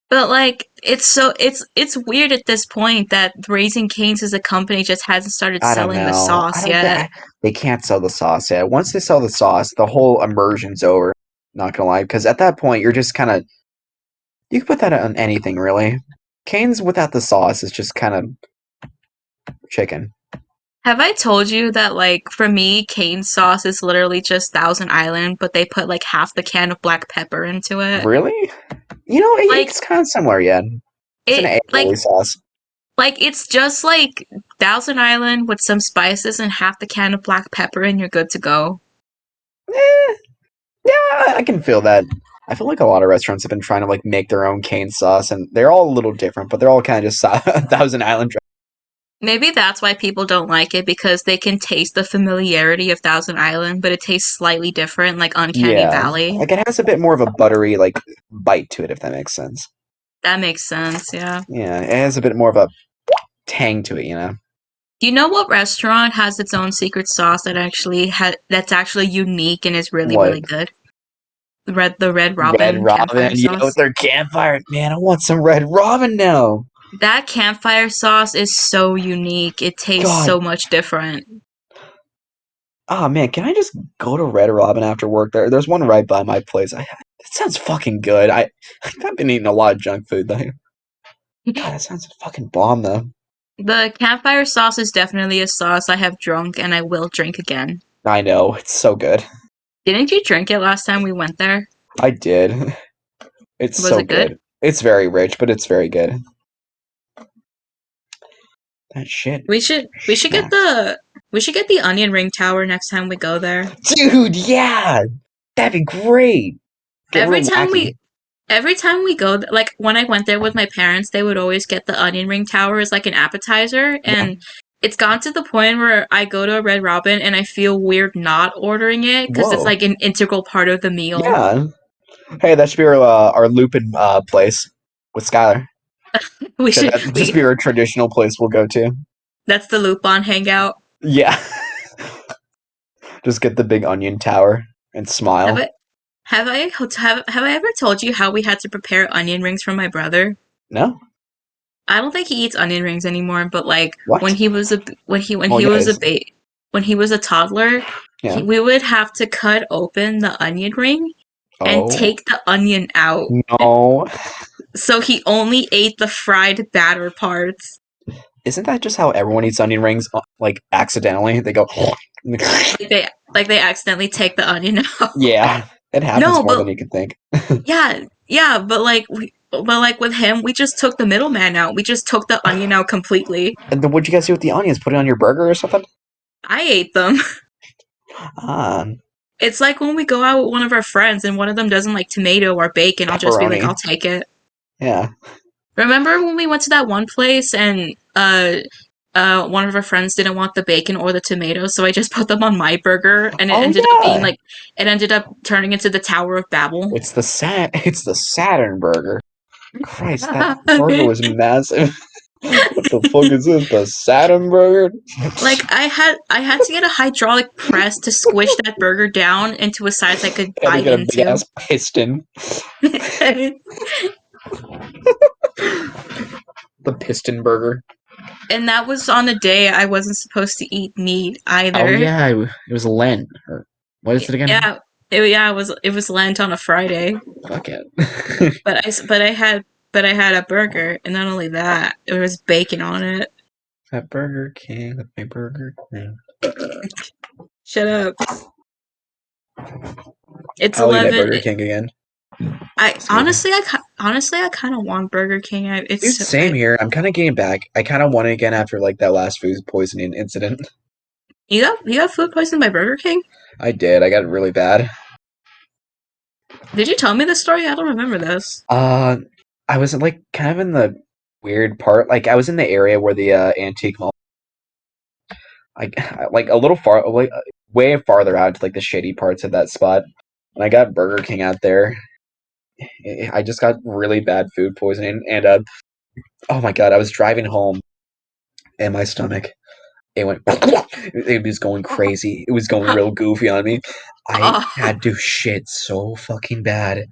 [SPEAKER 2] but like, it's weird at this point that Raising Cane's as a company just hasn't started
[SPEAKER 1] I don't
[SPEAKER 2] selling the
[SPEAKER 1] know. I
[SPEAKER 2] sauce
[SPEAKER 1] don't think
[SPEAKER 2] yet.
[SPEAKER 1] they can't sell the sauce yet. Once they sell the sauce, the whole immersion's over. Not gonna lie, because at that point you're just kind of you can put that on anything really. Cane's without the sauce is just kind of chicken.
[SPEAKER 2] Have I told you that like for me, cane sauce is literally just Thousand Island, but they put like half the can of black pepper into it?
[SPEAKER 1] Really? You know,
[SPEAKER 2] Like
[SPEAKER 1] it's kind of similar. Yeah, it's an
[SPEAKER 2] it
[SPEAKER 1] aioli sauce.
[SPEAKER 2] like it's just like Thousand Island with some spices and half the can of black pepper and you're good to go.
[SPEAKER 1] Eh, yeah, I can feel that. I feel like a lot of restaurants have been trying to like make their own cane sauce, and they're all a little different, but they're all kind of just Thousand Island.
[SPEAKER 2] Maybe that's why people don't like it because they can taste the familiarity of Thousand Island, but it tastes slightly different, like Uncanny
[SPEAKER 1] Yeah,
[SPEAKER 2] Valley.
[SPEAKER 1] like it has a bit more of a buttery like bite to it, if that makes sense.
[SPEAKER 2] That makes sense, yeah.
[SPEAKER 1] Yeah, it has a bit more of a tang to it, you know.
[SPEAKER 2] Do you know what restaurant has its own secret sauce that's actually unique and is really,
[SPEAKER 1] What
[SPEAKER 2] really good? The Red
[SPEAKER 1] Red
[SPEAKER 2] Robin
[SPEAKER 1] Robin?
[SPEAKER 2] campfire
[SPEAKER 1] Yeah, with
[SPEAKER 2] sauce.
[SPEAKER 1] their campfire. Man, I want some Red Robin now.
[SPEAKER 2] That campfire sauce is so unique. It tastes
[SPEAKER 1] God,
[SPEAKER 2] so much different.
[SPEAKER 1] oh man, can I just go to Red Robin after work? There's one right by my place. It sounds fucking good. I've been eating a lot of junk food though. God, that sounds fucking bomb though.
[SPEAKER 2] The campfire sauce is definitely a sauce I have drunk and I will drink again.
[SPEAKER 1] I know it's so good.
[SPEAKER 2] Didn't you drink it last time we went there?
[SPEAKER 1] I did. It's
[SPEAKER 2] Was
[SPEAKER 1] so
[SPEAKER 2] it good?
[SPEAKER 1] good. It's very rich, but it's very good. That shit
[SPEAKER 2] We should get
[SPEAKER 1] smacks.
[SPEAKER 2] the onion ring tower next time we go there.
[SPEAKER 1] Dude, yeah! That'd be great! Get
[SPEAKER 2] Every
[SPEAKER 1] real
[SPEAKER 2] time
[SPEAKER 1] wacky.
[SPEAKER 2] we every time we go like when I went there with my parents, they would always get the onion ring tower as like an appetizer
[SPEAKER 1] Yeah.
[SPEAKER 2] and it's gone to the point where I go to a Red Robin and I feel weird not ordering it because it's
[SPEAKER 1] Whoa.
[SPEAKER 2] like an integral part of the meal.
[SPEAKER 1] Yeah. Hey, that should be our Lupin place with Skylar.
[SPEAKER 2] We should
[SPEAKER 1] That just be
[SPEAKER 2] we
[SPEAKER 1] our traditional place we'll go to.
[SPEAKER 2] That's the Lupin hangout.
[SPEAKER 1] Yeah. Just get the big onion tower and
[SPEAKER 2] Have
[SPEAKER 1] smile.
[SPEAKER 2] I have I ever told you how we had to prepare onion rings for my brother?
[SPEAKER 1] No?
[SPEAKER 2] I don't think he eats onion rings anymore, but like
[SPEAKER 1] What?
[SPEAKER 2] when he
[SPEAKER 1] Well,
[SPEAKER 2] was
[SPEAKER 1] yeah,
[SPEAKER 2] a baby. when he was a toddler,
[SPEAKER 1] Yeah.
[SPEAKER 2] we would have to cut open the onion ring and
[SPEAKER 1] Oh
[SPEAKER 2] take the onion out.
[SPEAKER 1] no!
[SPEAKER 2] So he only ate the fried batter parts.
[SPEAKER 1] Isn't that just how everyone eats onion rings? Like accidentally, they go.
[SPEAKER 2] Like they accidentally take the onion out.
[SPEAKER 1] Yeah, it happens
[SPEAKER 2] No,
[SPEAKER 1] more than
[SPEAKER 2] but
[SPEAKER 1] you could think.
[SPEAKER 2] yeah, but like with him, we just took the middleman out. We just took the onion out completely.
[SPEAKER 1] And then what'd you guys do with the onions? Put it on your burger or something?
[SPEAKER 2] I ate them.
[SPEAKER 1] Ah,
[SPEAKER 2] It's like when we go out with one of our friends and one of them doesn't like tomato or bacon, I'll just be like,
[SPEAKER 1] pepperoni.
[SPEAKER 2] I'll take it.
[SPEAKER 1] Yeah.
[SPEAKER 2] Remember when we went to that one place and one of our friends didn't want the bacon or the tomatoes, so I just put them on my burger, and it
[SPEAKER 1] Oh
[SPEAKER 2] ended up being
[SPEAKER 1] yeah.
[SPEAKER 2] like it ended up turning into the Tower of Babel.
[SPEAKER 1] It's the Saturn burger. Christ, that burger was massive. What the fuck is this? The Saturn burger?
[SPEAKER 2] Like I had to get a hydraulic press to squish that burger down into a size I could
[SPEAKER 1] Had to
[SPEAKER 2] bite
[SPEAKER 1] get a big
[SPEAKER 2] into.
[SPEAKER 1] ass piston. The piston burger.
[SPEAKER 2] And that was on a day I wasn't supposed to eat meat
[SPEAKER 1] Oh
[SPEAKER 2] either.
[SPEAKER 1] yeah, it was Lent. Or what is it again?
[SPEAKER 2] Yeah, it was Lent on a Friday,
[SPEAKER 1] Fuck it.
[SPEAKER 2] but I had a burger, and not only that, there was bacon on it.
[SPEAKER 1] That Burger King, that my Burger King.
[SPEAKER 2] Shut up. It's
[SPEAKER 1] I'll eat at
[SPEAKER 2] 11.
[SPEAKER 1] Burger King again.
[SPEAKER 2] I
[SPEAKER 1] See you.
[SPEAKER 2] honestly, I kind of want Burger King.
[SPEAKER 1] Dude, same here. I'm kind of getting back. I kind of want it again after like that last food poisoning incident.
[SPEAKER 2] you got food poisoning by Burger King?
[SPEAKER 1] I did. I got it really bad.
[SPEAKER 2] Did you tell me this story? I don't remember this.
[SPEAKER 1] Uh, I was like kind of in the weird part. Like I was in the area where the antique mall. Like a little far, like way farther out to like the shady parts of that spot. And I got Burger King out there. I just got really bad food poisoning, and oh my god, I was driving home, and my stomach it went. It was going crazy. It was going real goofy on me. I
[SPEAKER 2] Oh,
[SPEAKER 1] had to shit so fucking bad.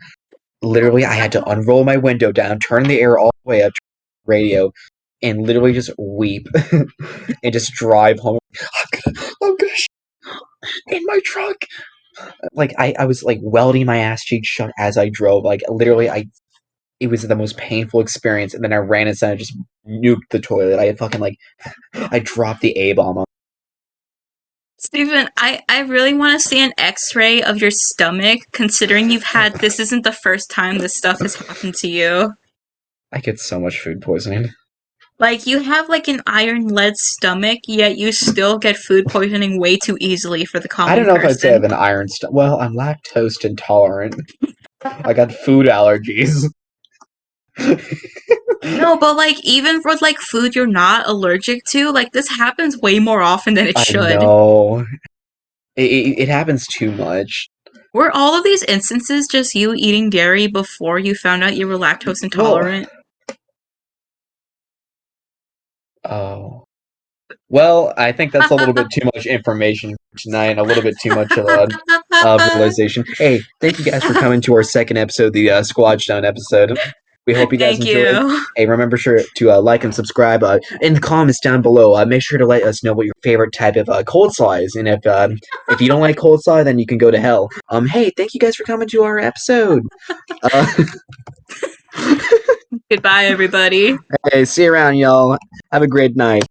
[SPEAKER 1] Literally, I had to unroll my window down, turn the air all the way up, turn the radio, and literally just weep and just drive home. I'm gonna shit in my truck. Like I was like welding my ass cheeks shut as I drove. Like literally, it was the most painful experience. And then I ran inside and just nuked the toilet. I fucking like I dropped the A bomb on.
[SPEAKER 2] Steven, I really want to see an X-ray of your stomach, considering this isn't the first time this stuff has happened to you.
[SPEAKER 1] I get so much food poisoning.
[SPEAKER 2] Like, you have like an iron lead stomach, yet you still get food poisoning way too easily for the
[SPEAKER 1] I don't
[SPEAKER 2] common
[SPEAKER 1] know if I'd say I have
[SPEAKER 2] person.
[SPEAKER 1] an iron stomach. Well, I'm lactose intolerant. I got food allergies.
[SPEAKER 2] No, but like even for like food you're not allergic to, like this happens way more often than it
[SPEAKER 1] I
[SPEAKER 2] should.
[SPEAKER 1] know. It happens too much.
[SPEAKER 2] Were all of these instances just you eating dairy before you found out you were lactose
[SPEAKER 1] Well,
[SPEAKER 2] intolerant?
[SPEAKER 1] oh. Well, I think that's a little bit too much information for tonight, a little bit too much of realization. Hey, thank you guys for coming to our second episode, the SquatchZone episode. We hope you guys
[SPEAKER 2] Thank
[SPEAKER 1] enjoyed.
[SPEAKER 2] you.
[SPEAKER 1] Hey, remember sure to like and subscribe in the comments down below. Make sure to let us know what your favorite type of cold slaw is, and if you don't like cold slaw, then you can go to hell. Hey, thank you guys for coming to our episode. Uh,
[SPEAKER 2] Goodbye, everybody.
[SPEAKER 1] hey, see you around, y'all. Have a great night.